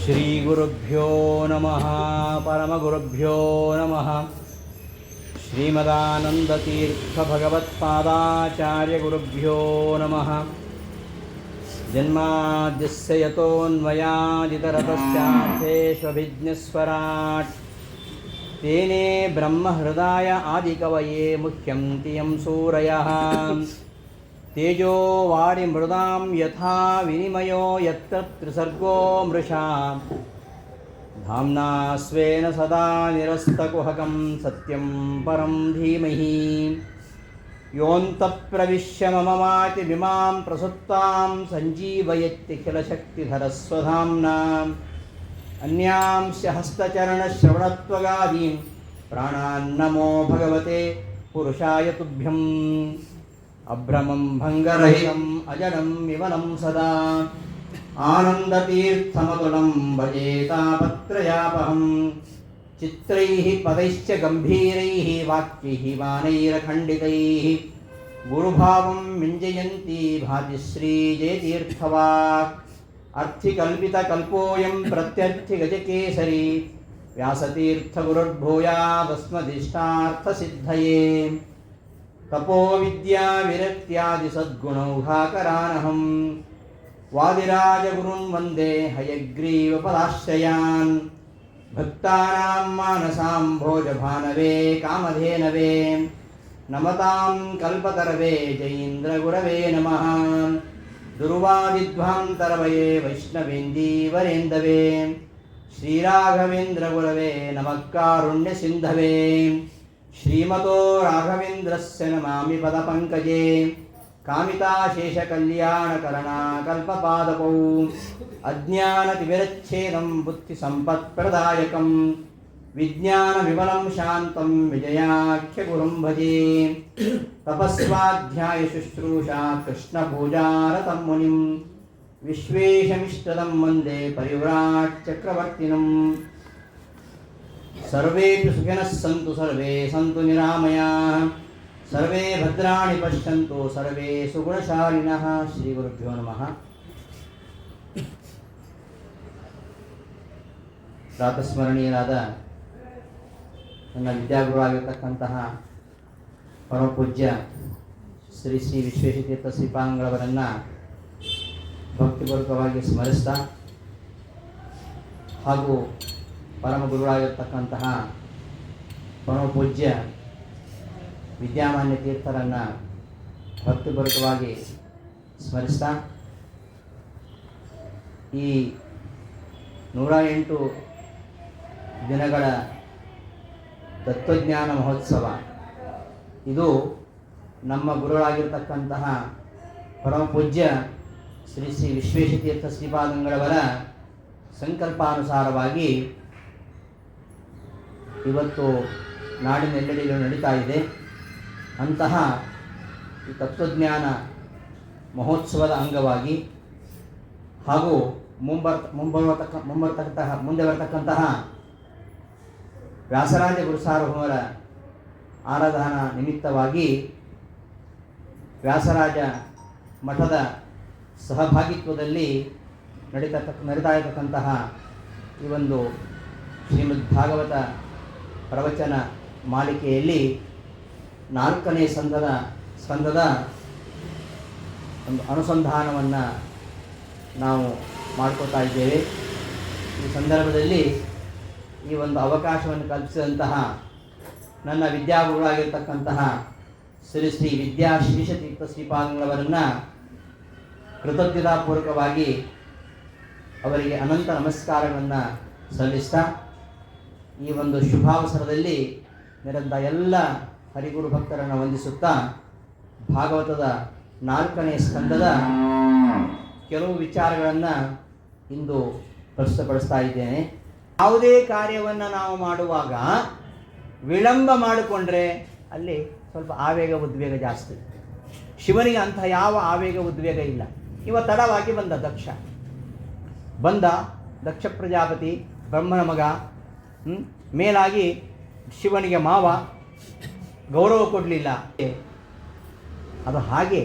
ಶ್ರೀಗುರುಭ್ಯೋ ನಮಃ ಪರಮಗುರುಭ್ಯೋ ನಮಃ. ಶ್ರೀಮದಾನಂದತೀರ್ಥಭಗವತ್ಪಾದಾಚಾರ್ಯಗುರುಭ್ಯೋ ನಮಃ. ಜನ್ಮಾದ್ಯಸ್ಯ ಯತೋನ್ಮಯಾದಿತರತಶ್ಚಾರ್ಥೇಷ್ವಭಿಜ್ಞಸ್ವರಾಟ್ ತೇನೇ ಬ್ರಹ್ಮಹೃದಾಯ ಆದಿಕವಯೇ ಮುಹ್ಯಂತಿ ಯಂ ಸೂರಯಃ. ತೇಜೋ ವಾರಿಮೃದಾಂ ಯಥಾ ವಿನಿಮಯೋ ಯತ್ರ ತ್ರಿಸರ್ಗೋ ಮೃಷಾ ಧಾಮ್ನಾ ಸ್ವೇನ ಸದಾ ನಿರಸ್ತಕುಹಕಂ ಸತ್ಯಂ ಪರಂ ಧೀಮಹಿ. ಯೋऽन्तಃಪ್ರವಿಶ್ಯ ಮಮ ವಾಚಮಿಮಾಂ ಪ್ರಸುಪ್ತಾಂ ಸಂಜೀವಯತ್ಯಖಿಲಶಕ್ತಿಧರಸ್ವಧಾಮ್ನಾ. ಅನ್ಯಾಂಶ್ಚ ಹಸ್ತಚರಣಶ್ರವಣತ್ವಗಾದೀನ್ ಪ್ರಾಣಾನ್ನಮೋ ಭಗವತೆ ಪುರುಷಾಯ ತುಭ್ಯಂ. ಅಭ್ರಮಂ ಭಂಗರಹಿತಂ ಅಜಡಂ ವಿಮಲಂ ಸದಾ ಆನಂದತೀರ್ಥಮತುಲಂ ಭಜೆ ತಾಪತ್ರಯಾಪಹಂ. ಚಿತ್ರೈಃ ಪದೈಶ್ಚ ಗಂಭೀರೈಃ ವಾಕ್ಯೈಃ ಮಾನೈರಖಂಡಿತೈಃ ಗುರುಭಾವಂ ಮಿಂಜಯಂತಿ ಭಾತಿ ಶ್ರೀ ಜಯತೀರ್ಥವಾಕ್. ಅರ್ಥಿಕಲ್ಪಿತಕಲ್ಪೋऽಯಂ ಪ್ರತ್ಯರ್ಥಿಗಜಕೇಸರಿ ವ್ಯಾಸತೀರ್ಥಗುರುರ್ಭೂಯಾದಸ್ಮದಿಷ್ಟಾರ್ಥಸಿದ್ಧಯೇ. ತಪೋ ವಿದ್ಯಾ ವಿರಕ್ತ್ಯಾದಿ ಸದ್ಗುಣೌಘಾಕರಾನಹಂ ವಾದಿರಾಜಗುರುನ್ ವಂದೇ ಹಯಗ್ರೀವಪದಾಶ್ರಯಾನ್. ಭಕ್ತಾನಾಂ ಮಾನಸಾಂ ಭೋಜಭಾನವೇ ಕಾಮಧೇನವೇ ನಮತಾಂ ಕಲ್ಪತರವೇ ಜಯೀಂದ್ರಗುರವೇ ನಮಃ. ದುರ್ವಾದಿಧ್ವಾಂತರವಯೇ ವೈಷ್ಣವೇಂದೀವರೇಂದವೇ ಶ್ರೀರಾಘವೇಂದ್ರಗುರವೇ ನಮಃ ಕಾರುಣ್ಯಸಿಂಧವೇ. ಶ್ರೀಮತೋ ರಾಘವೇಂದ್ರಸ್ಯ ನಮಾಮಿ ಪದಪಂಕಜೇ ಕಾಮಿತಾಶೇಷಕಲ್ಯಾಣಕರಣಾಕಲ್ಪಪಾದಪೌ. ಅಜ್ಞಾನತಿಮಿರಚ್ಛೇದಂ ಬುದ್ಧಿಸಂಪತ್ಪ್ರದಾಯಕಂ ವಿಜ್ಞಾನವಿಮಲಂ ಶಾಂತಂ ವಿಜಯಾಖ್ಯಗುರುಂ ಭಜೆ. ತಪಸ್ವಾಧ್ಯಾಯಶುಶ್ರೂಷಾ ಕೃಷ್ಣಪೂಜಾರತಂ ಮುನಿಂ ವಿಶ್ವೇಶಮಿಷ್ಟದಂ ವಂದೇ ಪರಿವ್ರಾಟ್ ಚಕ್ರವರ್ತಿನಂ. ಸರ್ವೇಪಿ ಸುಖಿನಃ ಸಂತು ಸರ್ವೇ ಸಂತು ನಿರಾಮಯಾಃ ಸರ್ವೇ ಭದ್ರಾಣಿ ಪಶ್ಯಂತು ಸರ್ವೇ ಸುಗುಣಶಾಲಿನಃ. ಶ್ರೀ ಗುರುಭ್ಯೋ ನಮಃ. ಪ್ರಾತಸ್ಮರಣೀಯರಾದ ನನ್ನ ವಿದ್ಯಾಗುರುವಾಗಿರ್ತಕ್ಕಂತಹ ಪರಮಪೂಜ್ಯ ಶ್ರೀ ಶ್ರೀ ವಿಶ್ವೇಶತೀರ್ಥ ಶ್ರೀಪಾದಂಗಳವರನ್ನು ಭಕ್ತಿಪೂರ್ವಕವಾಗಿ ಸ್ಮರಿಸ್ತಾ ಹಾಗೂ ಪರಮಗುರುವಾಗಿರ್ತಕ್ಕಂತಹ ಪರಮಪೂಜ್ಯ ವಿದ್ಯಾಮಾನ್ಯ ತೀರ್ಥರನ್ನು ಭಕ್ತಿಪೂರ್ವಕವಾಗಿ ಸ್ಮರಿಸ್ತಾ ಈ 108 ದಿನಗಳ ತತ್ವಜ್ಞಾನ ಮಹೋತ್ಸವ ಇದು ನಮ್ಮ ಗುರುಗಳಾಗಿರ್ತಕ್ಕಂತಹ ಪರಮಪೂಜ್ಯ ಶ್ರೀ ಶ್ರೀ ವಿಶ್ವೇಶತೀರ್ಥ ಶ್ರೀಪಾದಂಗಳವರ ಸಂಕಲ್ಪಾನುಸಾರವಾಗಿ ಇವತ್ತು ನಾಡಿನೆಲ್ಲೆಡೆಯೂ ನಡೀತಾ ಇದೆ. ಅಂತಹ ಈ ತತ್ವಜ್ಞಾನ ಮಹೋತ್ಸವದ ಅಂಗವಾಗಿ ಹಾಗೂ ಮುಂದೆ ಬರತಕ್ಕಂತಹ ವ್ಯಾಸರಾಜ ಗುರುಸಾರ್ವಭೌಮರ ಆರಾಧನಾ ನಿಮಿತ್ತವಾಗಿ ವ್ಯಾಸರಾಜ ಮಠದ ಸಹಭಾಗಿತ್ವದಲ್ಲಿ ನಡೀತಾ ಇರತಕ್ಕಂತಹ ಈ ಒಂದು ಶ್ರೀಮದ್ ಭಾಗವತ ಪ್ರವಚನ ಮಾಲಿಕೆಯಲ್ಲಿ 4ನೇ ಸ್ಕಂದದ ಒಂದು ಅನುಸಂಧಾನವನ್ನು ನಾವು ಮಾಡ್ಕೋತಾ ಇದ್ದೇವೆ. ಈ ಸಂದರ್ಭದಲ್ಲಿ ಈ ಒಂದು ಅವಕಾಶವನ್ನು ಕಲ್ಪಿಸಿದಂತಹ ನನ್ನ ವಿದ್ಯಾಗುರುಗಳಾಗಿರ್ತಕ್ಕಂತಹ ಶ್ರೀ ಶ್ರೀ ವಿದ್ಯಾಶ್ರೀಶತೀರ್ಥ ಶ್ರೀಪಾದಂಗಳವರನ್ನು ಕೃತಜ್ಞತಾಪೂರ್ವಕವಾಗಿ ಅವರಿಗೆ ಅನಂತ ನಮಸ್ಕಾರಗಳನ್ನು ಸಲ್ಲಿಸ್ತಾ ಈ ಒಂದು ಶುಭಾವಸರದಲ್ಲಿ ನೆರೆದ ಎಲ್ಲ ಹರಿಗುರು ಭಕ್ತರನ್ನು ವಂದಿಸುತ್ತಾ ಭಾಗವತದ 4ನೇ ಸ್ಕಂದದ ಕೆಲವು ವಿಚಾರಗಳನ್ನು ಇಂದು ಪ್ರಸ್ತುತಪಡಿಸ್ತಾ ಇದ್ದೇನೆ. ಯಾವುದೇ ಕಾರ್ಯವನ್ನು ನಾವು ಮಾಡುವಾಗ ವಿಳಂಬ ಮಾಡಿಕೊಂಡ್ರೆ ಅಲ್ಲಿ ಸ್ವಲ್ಪ ಆವೇಗ ಉದ್ವೇಗ ಜಾಸ್ತಿ. ಶಿವನಿಗೆ ಅಂಥ ಯಾವ ಆವೇಗ ಉದ್ವೇಗ ಇಲ್ಲ. ಇವ ತಡವಾಗಿ ಬಂದ ದಕ್ಷ ಪ್ರಜಾಪತಿ ಬ್ರಹ್ಮನ ಮಗ, ಮೇಲಾಗಿ ಶಿವನಿಗೆ ಮಾವ, ಗೌರವ ಕೊಡಲಿಲ್ಲ. ಅದು ಹಾಗೆ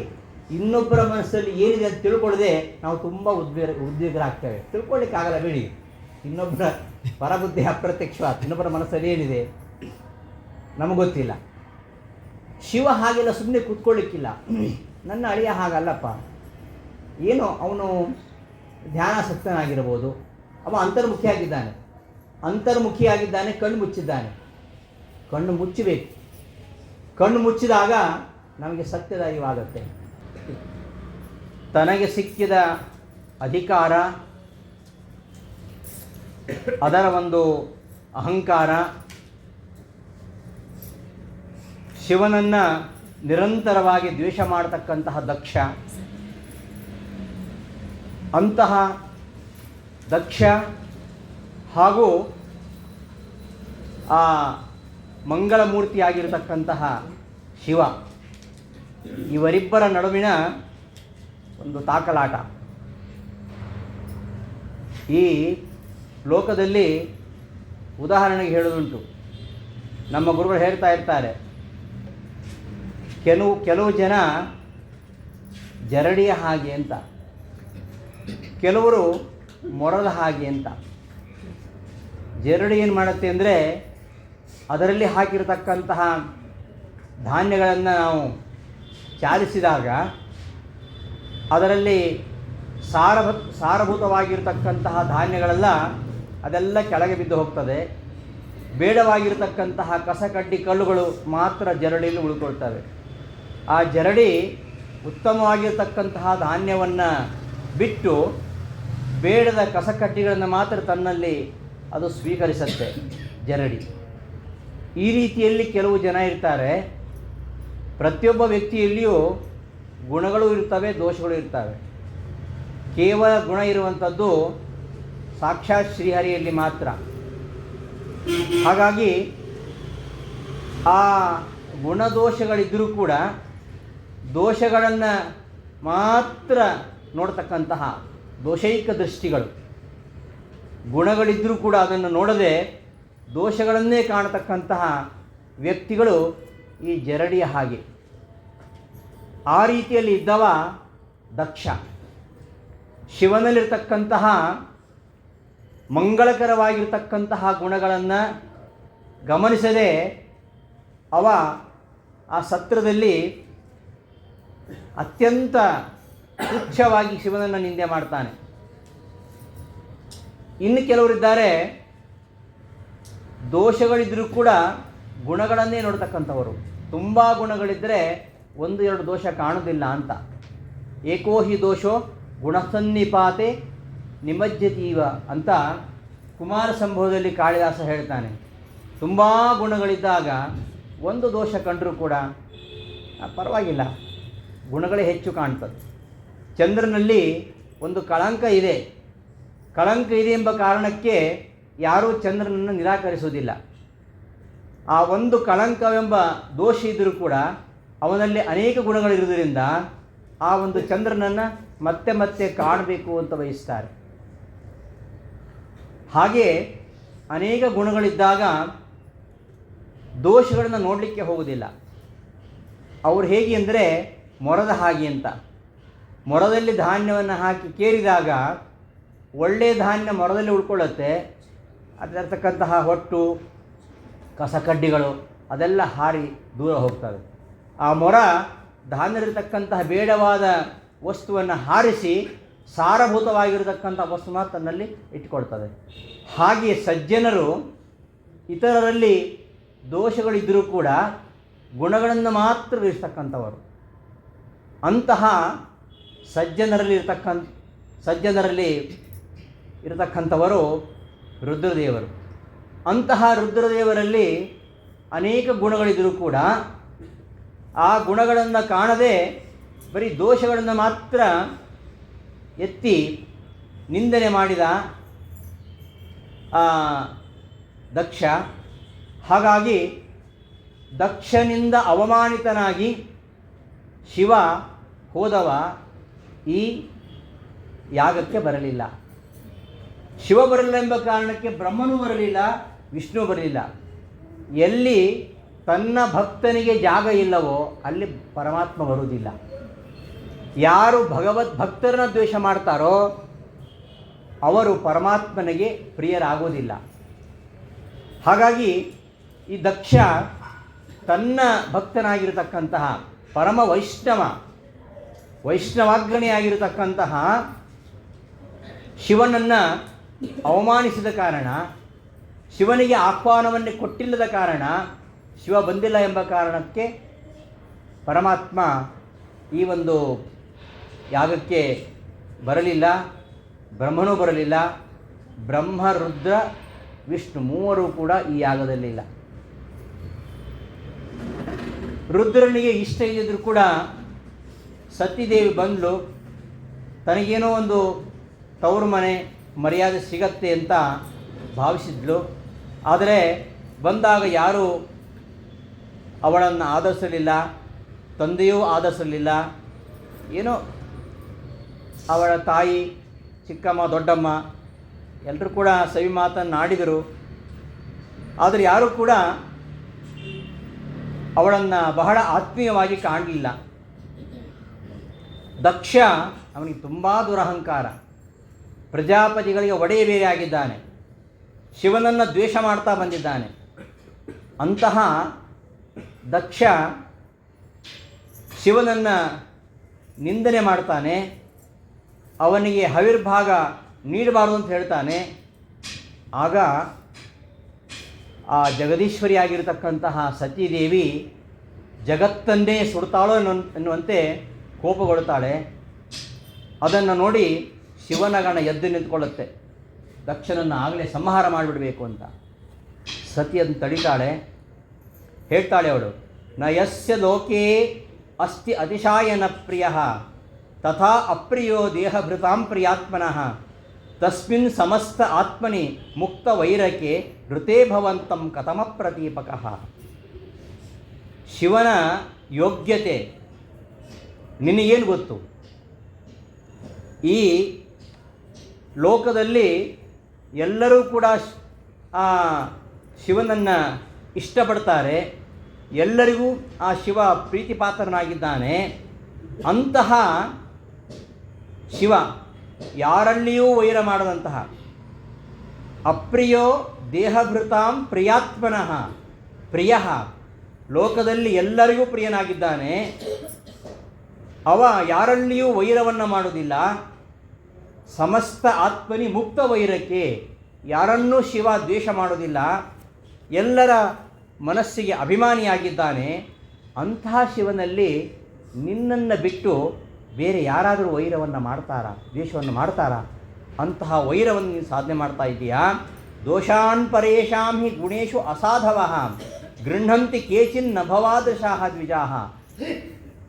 ಇನ್ನೊಬ್ಬರ ಮನಸ್ಸಲ್ಲಿ ಏನಿದೆ ಅಂತ ತಿಳ್ಕೊಳ್ಳದೆ ನಾವು ತುಂಬ ಉದ್ವೇಗರಾಗ್ತೇವೆ. ತಿಳ್ಕೊಳ್ಳಿಕ್ಕಾಗಲ್ಲ ಬಿಡಿ. ಇನ್ನೊಬ್ಬರ ಪರಬುದ್ಧಿ ಅಪ್ರತ್ಯಕ್ಷವಾದ ಇನ್ನೊಬ್ಬರ ಮನಸ್ಸಲ್ಲಿ ಏನಿದೆ ನಮಗೆ ಗೊತ್ತಿಲ್ಲ. ಶಿವ ಹಾಗೆಲ್ಲ ಸುಮ್ಮನೆ ಕೂತ್ಕೊಳ್ಳಿಕ್ಕಿಲ್ಲ. ನನ್ನ ಅಳಿಯ ಹಾಗಲ್ಲಪ್ಪ, ಏನೋ ಅವನು ಧ್ಯಾನಾಸಕ್ತನಾಗಿರ್ಬೋದು, ಅವ ಅಂತರ್ಮುಖಿಯಾಗಿದ್ದಾನೆ, ಕಣ್ಣು ಮುಚ್ಚಿದ್ದಾನೆ. ಕಣ್ಣು ಮುಚ್ಚಬೇಕು. ಕಣ್ಣು ಮುಚ್ಚಿದಾಗ ನಮಗೆ ಸತ್ಯದ ಅರಿವಾಗುತ್ತೆ. ತನಗೆ ಸಿಕ್ಕಿದ ಅಧಿಕಾರ, ಅದರ ಒಂದು ಅಹಂಕಾರ, ಶಿವನನ್ನು ನಿರಂತರವಾಗಿ ದ್ವೇಷ ಮಾಡತಕ್ಕಂತಹ ದಕ್ಷ, ಅಂತಹ ದಕ್ಷ ಹಾಗೂ ಆ ಮಂಗಳಮೂರ್ತಿಯಾಗಿರತಕ್ಕಂತಹ ಶಿವ, ಇವರಿಬ್ಬರ ನಡುವಿನ ಒಂದು ತಾಕಲಾಟ. ಈ ಲೋಕದಲ್ಲಿ ಉದಾಹರಣೆಗೆ ಹೇಳೋದುಂಟು, ನಮ್ಮ ಗುರುಗಳು ಹೇಳ್ತಾ ಇರ್ತಾರೆ, ಕೆಲವು ಜನ ಜರಡಿಯ ಹಾಗೆ ಅಂತ, ಕೆಲವರು ಮೊರದ ಹಾಗೆ ಅಂತ. ಜರಡಿ ಏನು ಮಾಡುತ್ತೆ ಅಂದರೆ, ಅದರಲ್ಲಿ ಹಾಕಿರತಕ್ಕಂತಹ ಧಾನ್ಯಗಳನ್ನು ನಾವು ಚಾಲಿಸಿದಾಗ ಅದರಲ್ಲಿ ಸಾರಭೂತವಾಗಿರ್ತಕ್ಕಂತಹ ಧಾನ್ಯಗಳೆಲ್ಲ ಅದೆಲ್ಲ ಕೆಳಗೆ ಬಿದ್ದು ಹೋಗ್ತದೆ. ಬೇಡವಾಗಿರ್ತಕ್ಕಂತಹ ಕಸಕಡ್ಡಿ ಕಲ್ಲುಗಳು ಮಾತ್ರ ಜರಡಿಯಲ್ಲಿ ಉಳ್ಕೊಳ್ತವೆ. ಆ ಜರಡಿ ಉತ್ತಮವಾಗಿರ್ತಕ್ಕಂತಹ ಧಾನ್ಯವನ್ನು ಬಿಟ್ಟು ಬೇಡದ ಕಸಕಡ್ಡಿಗಳನ್ನು ಮಾತ್ರ ತನ್ನಲ್ಲಿ ಅದು ಸ್ವೀಕರಿಸುತ್ತೆ ಜರಡಿ. ಈ ರೀತಿಯಲ್ಲಿ ಕೆಲವು ಜನ ಇರ್ತಾರೆ. ಪ್ರತಿಯೊಬ್ಬ ವ್ಯಕ್ತಿಯಲ್ಲಿಯೂ ಗುಣಗಳು ಇರ್ತವೆ, ದೋಷಗಳು ಇರ್ತವೆ. ಕೇವಲ ಗುಣ ಇರುವಂಥದ್ದು ಸಾಕ್ಷಾತ್ ಶ್ರೀಹರಿಯಲ್ಲಿ ಮಾತ್ರ. ಹಾಗಾಗಿ ಆ ಗುಣದೋಷಗಳಿದ್ದರೂ ಕೂಡ ದೋಷಗಳನ್ನು ಮಾತ್ರ ನೋಡ್ತಕ್ಕಂತಹ ದೋಷೈಕ ದೃಷ್ಟಿಗಳು, ಗುಣಗಳಿದ್ದರೂ ಕೂಡ ಅದನ್ನು ನೋಡದೆ ದೋಷಗಳನ್ನೇ ಕಾಣತಕ್ಕಂತಹ ವ್ಯಕ್ತಿಗಳು ಈ ಜರಡಿಯ ಹಾಗೆ. ಆ ರೀತಿಯಲ್ಲಿ ಇದ್ದವ ದಕ್ಷ. ಶಿವನಲ್ಲಿರ್ತಕ್ಕಂತಹ ಮಂಗಳಕರವಾಗಿರ್ತಕ್ಕಂತಹ ಗುಣಗಳನ್ನು ಗಮನಿಸದೆ ಅವ ಆ ಸತ್ರದಲ್ಲಿ ಅತ್ಯಂತ ತುಚ್ಛವಾಗಿ ಶಿವನನ್ನು ನಿಂದೆ ಮಾಡ್ತಾನೆ. ಇನ್ನು ಕೆಲವರಿದ್ದಾರೆ, ದೋಷಗಳಿದ್ದರೂ ಕೂಡ ಗುಣಗಳನ್ನೇ ನೋಡ್ತಕ್ಕಂಥವರು. ತುಂಬ ಗುಣಗಳಿದ್ದರೆ 1-2 ದೋಷ ಕಾಣೋದಿಲ್ಲ ಅಂತ. ಏಕೋ ಹಿ ದೋಷೋ ಗುಣಸನ್ನಿಪಾತೆ ನಿಮಜ್ಜತೀವ ಅಂತ ಕುಮಾರ ಸಂಭವದಲ್ಲಿ ಕಾಳಿದಾಸ ಹೇಳ್ತಾನೆ. ತುಂಬ ಗುಣಗಳಿದ್ದಾಗ 1 ದೋಷ ಕಂಡರೂ ಕೂಡ ಪರವಾಗಿಲ್ಲ, ಗುಣಗಳೇ ಹೆಚ್ಚು ಕಾಣ್ತದೆ. ಚಂದ್ರನಲ್ಲಿ ಒಂದು ಕಳಂಕ ಇದೆ ಎಂಬ ಕಾರಣಕ್ಕೆ ಯಾರೂ ಚಂದ್ರನನ್ನು ನಿರಾಕರಿಸುವುದಿಲ್ಲ. ಆ ಒಂದು ಕಳಂಕವೆಂಬ ದೋಷ ಇದ್ದರೂ ಕೂಡ ಅವನಲ್ಲಿ ಅನೇಕ ಗುಣಗಳಿರುವುದರಿಂದ ಆ ಒಂದು ಚಂದ್ರನನ್ನು ಮತ್ತೆ ಮತ್ತೆ ಕಾಣಬೇಕು ಅಂತ ಬಯಸ್ತಾರೆ. ಹಾಗೆ ಅನೇಕ ಗುಣಗಳಿದ್ದಾಗ ದೋಷಗಳನ್ನು ನೋಡಲಿಕ್ಕೆ ಹೋಗುವುದಿಲ್ಲ. ಅವರು ಹೇಗೆ ಅಂದರೆ ಮೊರದ ಹಾಗೆ ಅಂತ. ಮೊರದಲ್ಲಿ ಧಾನ್ಯವನ್ನು ಹಾಕಿ ಕೇರಿದಾಗ ಒಳ್ಳೆಯ ಧಾನ್ಯ ಮೊರದಲ್ಲಿ ಉಳ್ಕೊಳ್ಳುತ್ತೆ. ಅದರತಕ್ಕಂತಹ ಹೊಟ್ಟು ಕಸಕಡ್ಡಿಗಳು ಅದೆಲ್ಲ ಹಾರಿ ದೂರ ಹೋಗ್ತವೆ. ಆ ಮೊರ ಧಾನ್ಯದಲ್ಲಿರ್ತಕ್ಕಂತಹ ಬೇಡವಾದ ವಸ್ತುವನ್ನು ಹಾರಿಸಿ ಸಾರಭೂತವಾಗಿರತಕ್ಕಂಥ ವಸ್ತುನ ತನ್ನಲ್ಲಿ ಇಟ್ಕೊಳ್ತದೆ. ಹಾಗೆ ಸಜ್ಜನರು ಇತರರಲ್ಲಿ ದೋಷಗಳಿದ್ದರೂ ಕೂಡ ಗುಣಗಳನ್ನು ಮಾತ್ರ ಇರ್ತಕ್ಕಂಥವರು. ಅಂತಹ ಸಜ್ಜನರಲ್ಲಿ ಇರತಕ್ಕಂಥವರು ರುದ್ರದೇವರು. ಅಂತಹ ರುದ್ರದೇವರಲ್ಲಿ ಅನೇಕ ಗುಣಗಳಿದ್ದರೂ ಕೂಡ ಆ ಗುಣಗಳನ್ನು ಕಾಣದೆ ಬರೀ ದೋಷಗಳನ್ನು ಮಾತ್ರ ಎತ್ತಿ ನಿಂದನೆ ಮಾಡಿದ ದಕ್ಷ. ಹಾಗಾಗಿ ದಕ್ಷನಿಂದ ಅವಮಾನಿತನಾಗಿ ಶಿವ ಹೋದವ ಈ ಯಾಗಕ್ಕೆ ಬರಲಿಲ್ಲ. ಶಿವ ಬರಲಿಲ್ಲ ಎಂಬ ಕಾರಣಕ್ಕೆ ಬ್ರಹ್ಮನೂ ಬರಲಿಲ್ಲ, ವಿಷ್ಣು ಬರಲಿಲ್ಲ. ಎಲ್ಲಿ ತನ್ನ ಭಕ್ತನಿಗೆ ಜಾಗ ಇಲ್ಲವೋ ಅಲ್ಲಿ ಪರಮಾತ್ಮ ಬರುವುದಿಲ್ಲ. ಯಾರು ಭಗವದ್ ಭಕ್ತರನ್ನ ದ್ವೇಷ ಮಾಡ್ತಾರೋ ಅವರು ಪರಮಾತ್ಮನಿಗೆ ಪ್ರಿಯರಾಗೋದಿಲ್ಲ. ಹಾಗಾಗಿ ಈ ದಕ್ಷ ತನ್ನ ಭಕ್ತನಾಗಿರತಕ್ಕಂತಹ ಪರಮ ವೈಷ್ಣವಾಗ್ರಣಿಯಾಗಿರತಕ್ಕಂತಹ ಶಿವನನ್ನು ಅವಮಾನಿಸಿದ ಕಾರಣ, ಶಿವನಿಗೆ ಆಹ್ವಾನವನ್ನೇ ಕೊಟ್ಟಿಲ್ಲದ ಕಾರಣ, ಶಿವ ಬಂದಿಲ್ಲ ಎಂಬ ಕಾರಣಕ್ಕೆ ಪರಮಾತ್ಮ ಈ ಒಂದು ಯಾಗಕ್ಕೆ ಬರಲಿಲ್ಲ. ಬ್ರಹ್ಮನೂ ಬರಲಿಲ್ಲ. ಬ್ರಹ್ಮ, ರುದ್ರ, ವಿಷ್ಣು ಮೂವರು ಕೂಡ ಈ ಯಾಗದಲ್ಲಿಲ್ಲ. ರುದ್ರನಿಗೆ ಇಷ್ಟ ಇದ್ದರೂ ಕೂಡ ಸತೀದೇವಿ ಬಂದಳು. ತನಗೇನೋ ಒಂದು ತವರು ಮನೆ ಮರ್ಯಾದೆ ಸಿಗತ್ತೆ ಅಂತ ಭಾವಿಸಿದ್ಳು. ಆದರೆ ಬಂದಾಗ ಯಾರೂ ಅವಳನ್ನು ಆದರಿಸಲಿಲ್ಲ, ತಂದೆಯೂ ಆದರಿಸಲಿಲ್ಲ. ಏನೋ ಅವಳ ತಾಯಿ, ಚಿಕ್ಕಮ್ಮ, ದೊಡ್ಡಮ್ಮ ಎಲ್ಲರೂ ಕೂಡ ಸವಿ ಮಾತನ್ನಾಡಿದರು. ಆದರೆ ಯಾರೂ ಕೂಡ ಅವಳನ್ನು ಬಹಳ ಆತ್ಮೀಯವಾಗಿ ಕಾಣಲಿಲ್ಲ. ದಕ್ಷ ಅವನಿಗೆ ತುಂಬ ದುರಹಂಕಾರ, ಪ್ರಜಾಪತಿಗಳಿಗೆ ಒಡೆಯ ಬೇರೆ ಆಗಿದ್ದಾನೆ, ಶಿವನನ್ನು ದ್ವೇಷ ಮಾಡ್ತಾ ಬಂದಿದ್ದಾನೆ. ಅಂತಹ ದಕ್ಷ ಶಿವನನ್ನು ನಿಂದನೆ ಮಾಡ್ತಾನೆ, ಅವನಿಗೆ ಹವಿರ್ಭಾಗ ನೀಡಬಾರದು ಅಂತ ಹೇಳ್ತಾನೆ. ಆಗ ಆ ಜಗದೀಶ್ವರಿಯಾಗಿರತಕ್ಕಂತಹ ಸತೀದೇವಿ ಜಗತ್ತನ್ನೇ ಸುಡ್ತಾಳೋ ಎನ್ನುವಂತೆ ಕೋಪಗೊಳ್ತಾಳೆ. ಅದನ್ನು ನೋಡಿ ಶಿವನ ಗಣ ಎದ್ದು ನಿಂತ್ಕೊಳ್ಳುತ್ತೆ, ದಕ್ಷನನ್ನು ಆಗಲೇ ಸಂಹಾರ ಮಾಡಿಬಿಡಬೇಕು ಅಂತ. ಸತಿಯನ್ನು ತಡಿತಾಳೆ, ಹೇಳ್ತಾಳೆ ಅವಳು, ನ ಯಸ್ಯ ಲೋಕೇ ಅಸ್ತಿ ಅತಿಶಾಯನ ಪ್ರಿಯ ತಥಾ ಅಪ್ರಿಯೋ ದೇಹಭೃತಾಂ ಪ್ರಿಯಾತ್ಮನಃ ತಸ್ಮಿನ್ ಸಮಸ್ತ ಆತ್ಮನಿ ಮುಕ್ತ ವೈರಕ್ಕೆ ಋತೇ ಭವಂತಂ ಕಥಮ ಪ್ರತೀಪಕಃ. ಶಿವನ ಯೋಗ್ಯತೆ ನಿನಗೇನು ಗೊತ್ತು? ಈ ಲೋಕದಲ್ಲಿ ಎಲ್ಲರೂ ಕೂಡ ಶಿವನನ್ನು ಇಷ್ಟಪಡ್ತಾರೆ, ಎಲ್ಲರಿಗೂ ಆ ಶಿವ ಪ್ರೀತಿಪಾತ್ರನಾಗಿದ್ದಾನೆ. ಅಂತಹ ಶಿವ ಯಾರಲ್ಲಿಯೂ ವೈರ ಮಾಡದಂತಹ ಅಪ್ರಿಯೋ ದೇಹಭೃತಾಂ ಪ್ರಿಯಾತ್ಮನಃ, ಪ್ರಿಯ ಲೋಕದಲ್ಲಿ ಎಲ್ಲರಿಗೂ ಪ್ರಿಯನಾಗಿದ್ದಾನೆ. ಅವ ಯಾರಲ್ಲಿಯೂ ವೈರವನ್ನು ಮಾಡುವುದಿಲ್ಲ. ಸಮಸ್ತ ಆತ್ಮನಿ ಮುಕ್ತ ವೈರಕ್ಕೆ, ಯಾರನ್ನೂ ಶಿವ ದ್ವೇಷ ಮಾಡುವುದಿಲ್ಲ, ಎಲ್ಲರ ಮನಸ್ಸಿಗೆ ಅಭಿಮಾನಿಯಾಗಿದ್ದಾನೆ. ಅಂತಹ ಶಿವನಲ್ಲಿ ನಿನ್ನನ್ನು ಬಿಟ್ಟು ಬೇರೆ ಯಾರಾದರೂ ವೈರವನ್ನು ಮಾಡ್ತಾರಾ, ದ್ವೇಷವನ್ನು ಮಾಡ್ತಾರಾ? ಅಂತಹ ವೈರವನ್ನು ನೀನು ಸಾಧನೆ ಮಾಡ್ತಾ ಇದ್ದೀಯಾ. ದೋಷಾನ್ ಪರೇಶಾಂ ಹಿ ಗುಣೇಶು ಅಸಾಧವಃ ಗೃಹಂತಿ ಕೇಚಿನ್ ನಭವಾದಶಾಹ ದ್ವಿಜಾಹ.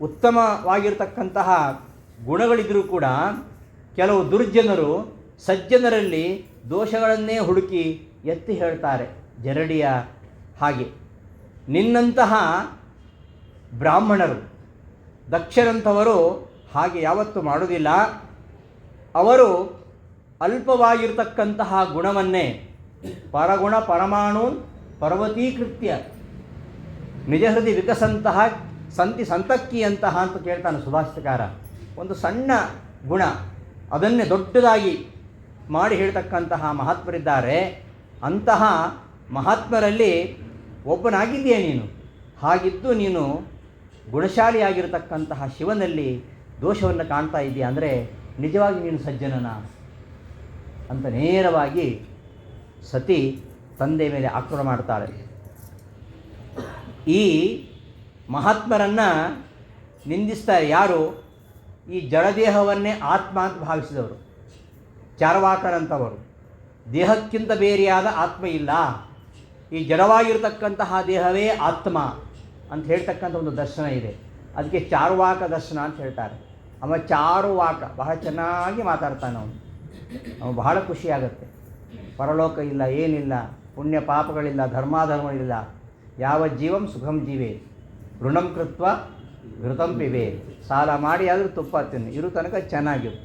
ಉತ್ತಮವಾಗಿರ್ತಕ್ಕಂತಹ ಗುಣಗಳಿದ್ದರೂ ಕೂಡ ಕೆಲವು ದುರ್ಜನರು ಸಜ್ಜನರಲ್ಲಿ ದೋಷಗಳನ್ನೇ ಹುಡುಕಿ ಎತ್ತಿ ಹೇಳ್ತಾರೆ, ಜರಡಿಯ ಹಾಗೆ. ನಿನ್ನಂತಹ ಬ್ರಾಹ್ಮಣರು, ದಕ್ಷರಂಥವರು ಹಾಗೆ ಯಾವತ್ತೂ ಮಾಡುವುದಿಲ್ಲ. ಅವರು ಅಲ್ಪವಾಗಿರ್ತಕ್ಕಂತಹ ಗುಣವನ್ನೇ ಪರಗುಣ ಪರಮಾಣು ಪರ್ವತೀಕೃತ್ಯ ನಿಜ ಹೃದಯ ವಿಕಸಂತಹ ಸಂತಿ ಸಂತಕ್ಕಿಯಂತಹ ಅಂತ ಕೇಳ್ತಾನೆ ಸುಭಾಷಿತಕಾರ. ಒಂದು ಸಣ್ಣ ಗುಣ ಅದನ್ನೇ ದೊಡ್ಡದಾಗಿ ಮಾಡಿ ಹೇಳ್ತಕ್ಕಂತಹ ಮಹಾತ್ಮರಿದ್ದಾರೆ. ಅಂತಹ ಮಹಾತ್ಮರಲ್ಲಿ ಒಬ್ಬನಾಗಿದ್ದೀಯ ನೀನು. ಹಾಗಿದ್ದು ನೀನು ಗುಣಶಾಲಿಯಾಗಿರತಕ್ಕಂತಹ ಶಿವನಲ್ಲಿ ದೋಷವನ್ನು ಕಾಣ್ತಾ ಇದ್ದೀಯ ಅಂದರೆ ನಿಜವಾಗಿ ನೀನು ಸಜ್ಜನನ ಅಂತ ನೇರವಾಗಿ ಸತಿ ತಂದೆ ಮೇಲೆ ಆಕ್ರಮಣ ಮಾಡ್ತಾಳೆ. ಈ ಮಹಾತ್ಮರನ್ನು ನಿಂದಿಸ್ತಾರೆ ಯಾರು? ಈ ಜಡದೇಹವನ್ನೇ ಆತ್ಮ ಅಂತ ಭಾವಿಸಿದವರು, ಚಾರ್ವಾಕರಂಥವರು. ದೇಹಕ್ಕಿಂತ ಬೇರೆಯಾದ ಆತ್ಮ ಇಲ್ಲ, ಈ ಜಡವಾಗಿರ್ತಕ್ಕಂತಹ ದೇಹವೇ ಆತ್ಮ ಅಂತ ಹೇಳ್ತಕ್ಕಂಥ ಒಂದು ದರ್ಶನ ಇದೆ. ಅದಕ್ಕೆ ಚಾರ್ವಾಕ ದರ್ಶನ ಅಂತ ಹೇಳ್ತಾರೆ. ಅವ ಚಾರುವಾಕ ಬಹಳ ಚೆನ್ನಾಗಿ ಮಾತಾಡ್ತಾನೆ ಅವನು ಬಹಳ ಖುಷಿಯಾಗತ್ತೆ. ಪರಲೋಕ ಇಲ್ಲ, ಏನಿಲ್ಲ, ಪುಣ್ಯ ಪಾಪಗಳಿಲ್ಲ, ಧರ್ಮಾಧರ್ಮಗಳಿಲ್ಲ. ಯಾವ ಜೀವಂ ಸುಖಂ ಜೀವೇ ಋಣಂ ಕೃತ್ವ ಘೃತಂ ಪಿಬೇ. ಸಾಲ ಮಾಡಿ ಆದರೂ ತುಪ್ಪ ತಿನ್ನು, ಇರೋ ತನಕ ಚೆನ್ನಾಗಿರು.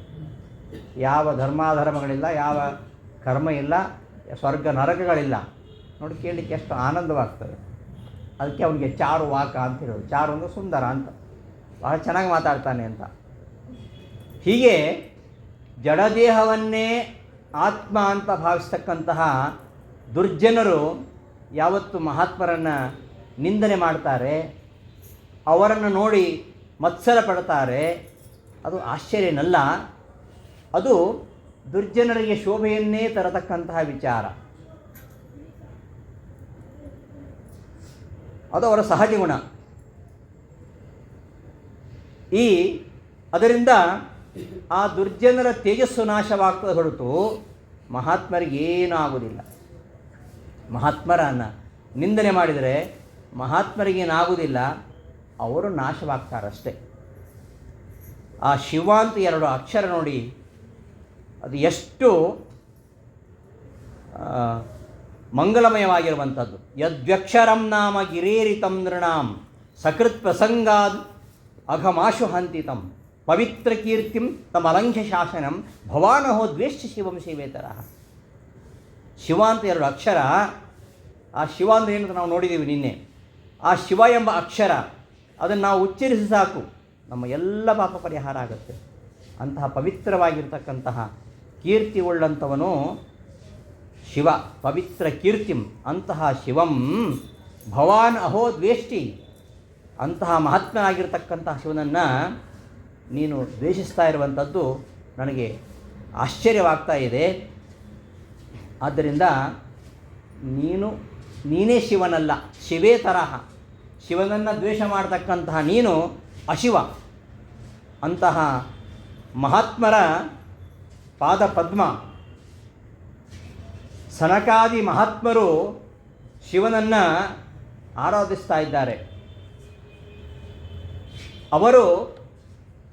ಯಾವ ಧರ್ಮಾಧರ್ಮಗಳಿಲ್ಲ, ಯಾವ ಕರ್ಮ ಇಲ್ಲ, ಸ್ವರ್ಗ ನರಕಗಳಿಲ್ಲ. ನೋಡಿ ಕೇಳಲಿಕ್ಕೆ ಎಷ್ಟು ಆನಂದವಾಗ್ತದೆ. ಅದಕ್ಕೆ ಅವನಿಗೆ ಚಾರು ವಾಕ ಅಂತ ಹೇಳೋದು. ಚಾರು ಅಂದರೆ ಸುಂದರ ಅಂತ, ಬಹಳ ಚೆನ್ನಾಗಿ ಮಾತಾಡ್ತಾನೆ ಅಂತ. ಹೀಗೆ ಜಡದೇಹವನ್ನೇ ಆತ್ಮ ಅಂತ ಭಾವಿಸ್ತಕ್ಕಂತಹ ದುರ್ಜನರು ಯಾವತ್ತು ಮಹಾತ್ಮರನ್ನು ನಿಂದನೆ ಮಾಡ್ತಾರೆ, ಅವರನ್ನು ನೋಡಿ ಮತ್ಸರ ಪಡ್ತಾರೆ, ಅದು ಆಶ್ಚರ್ಯನಲ್ಲ. ಅದು ದುರ್ಜನರಿಗೆ ಶೋಭೆಯನ್ನೇ ತರತಕ್ಕಂತಹ ವಿಚಾರ. ಅದು ಅವರ ಸಹಜ ಗುಣ. ಅದರಿಂದ ಆ ದುರ್ಜನರ ತೇಜಸ್ಸು ನಾಶವಾಗ್ತದೆ ಹೊರತು ಮಹಾತ್ಮರಿಗೇನೂ ಆಗುವುದಿಲ್ಲ. ಮಹಾತ್ಮರನ್ನು ನಿಂದನೆ ಮಾಡಿದರೆ ಮಹಾತ್ಮರಿಗೇನಾಗುವುದಿಲ್ಲ, ಅವರು ನಾಶವಾಗ್ತಾರಷ್ಟೇ. ಆ ಶಿವ ಅಂತ 2 ಅಕ್ಷರ ನೋಡಿ, ಅದು ಎಷ್ಟು ಮಂಗಲಮಯವಾಗಿರುವಂಥದ್ದು. ಯದ್ವ್ಯಕ್ಷರಂ ನಾಮ ಗಿರೇರಿತಂ ನೃಣಾಂ ಸಕೃತ್ ಪ್ರಸಂಗಾದ್ ಅಘಮಾಶು ಹಂತಿತಂ ಪವಿತ್ರ ಕೀರ್ತಿಂ ತಮಲಂಘ್ಯ ಶಾಸನಂ ಭವಾನಹೋ ದ್ವೇಷ್ಠ ಶಿವಂ ಸೇವೇತರಃ. ಶಿವ ಅಂತ 2 ಅಕ್ಷರ. ಆ ಶಿವ ಅಂದರೆ ಏನು ಅಂತ ನಾವು ನೋಡಿದ್ದೀವಿ ನಿನ್ನೆ. ಆ ಶಿವ ಎಂಬ ಅಕ್ಷರ ಅದನ್ನು ನಾವು ಉಚ್ಚರಿಸಿ ಸಾಕು, ನಮ್ಮ ಎಲ್ಲ ಪಾಪ ಪರಿಹಾರ ಆಗುತ್ತೆ. ಅಂತಹ ಪವಿತ್ರವಾಗಿರ್ತಕ್ಕಂತಹ ಕೀರ್ತಿ ಉಳ್ಳಂಥವನು ಶಿವ. ಪವಿತ್ರ ಕೀರ್ತಿಂ, ಅಂತಹ ಶಿವಂ ಭವಾನ್ ಅಹೋ ದ್ವೇಷ್ಟಿ, ಅಂತಹ ಮಹಾತ್ಮನಾಗಿರ್ತಕ್ಕಂತಹ ಶಿವನನ್ನು ನೀನು ದ್ವೇಷಿಸ್ತಾ ಇರುವಂಥದ್ದು ನನಗೆ ಆಶ್ಚರ್ಯವಾಗ್ತಾ ಇದೆ. ಆದ್ದರಿಂದ ನೀನೇ ಶಿವನಲ್ಲ, ಶಿವೇ ತರಹ. ಶಿವನನ್ನು ದ್ವೇಷ ಮಾಡತಕ್ಕಂತಹ ನೀನು ಅಶಿವ. ಅಂತಹ ಮಹಾತ್ಮರ ಪಾದ ಪದ್ಮ. ಸನಕಾದಿ ಮಹಾತ್ಮರು ಶಿವನನ್ನು ಆರಾಧಿಸ್ತಾ ಇದ್ದಾರೆ. ಅವರು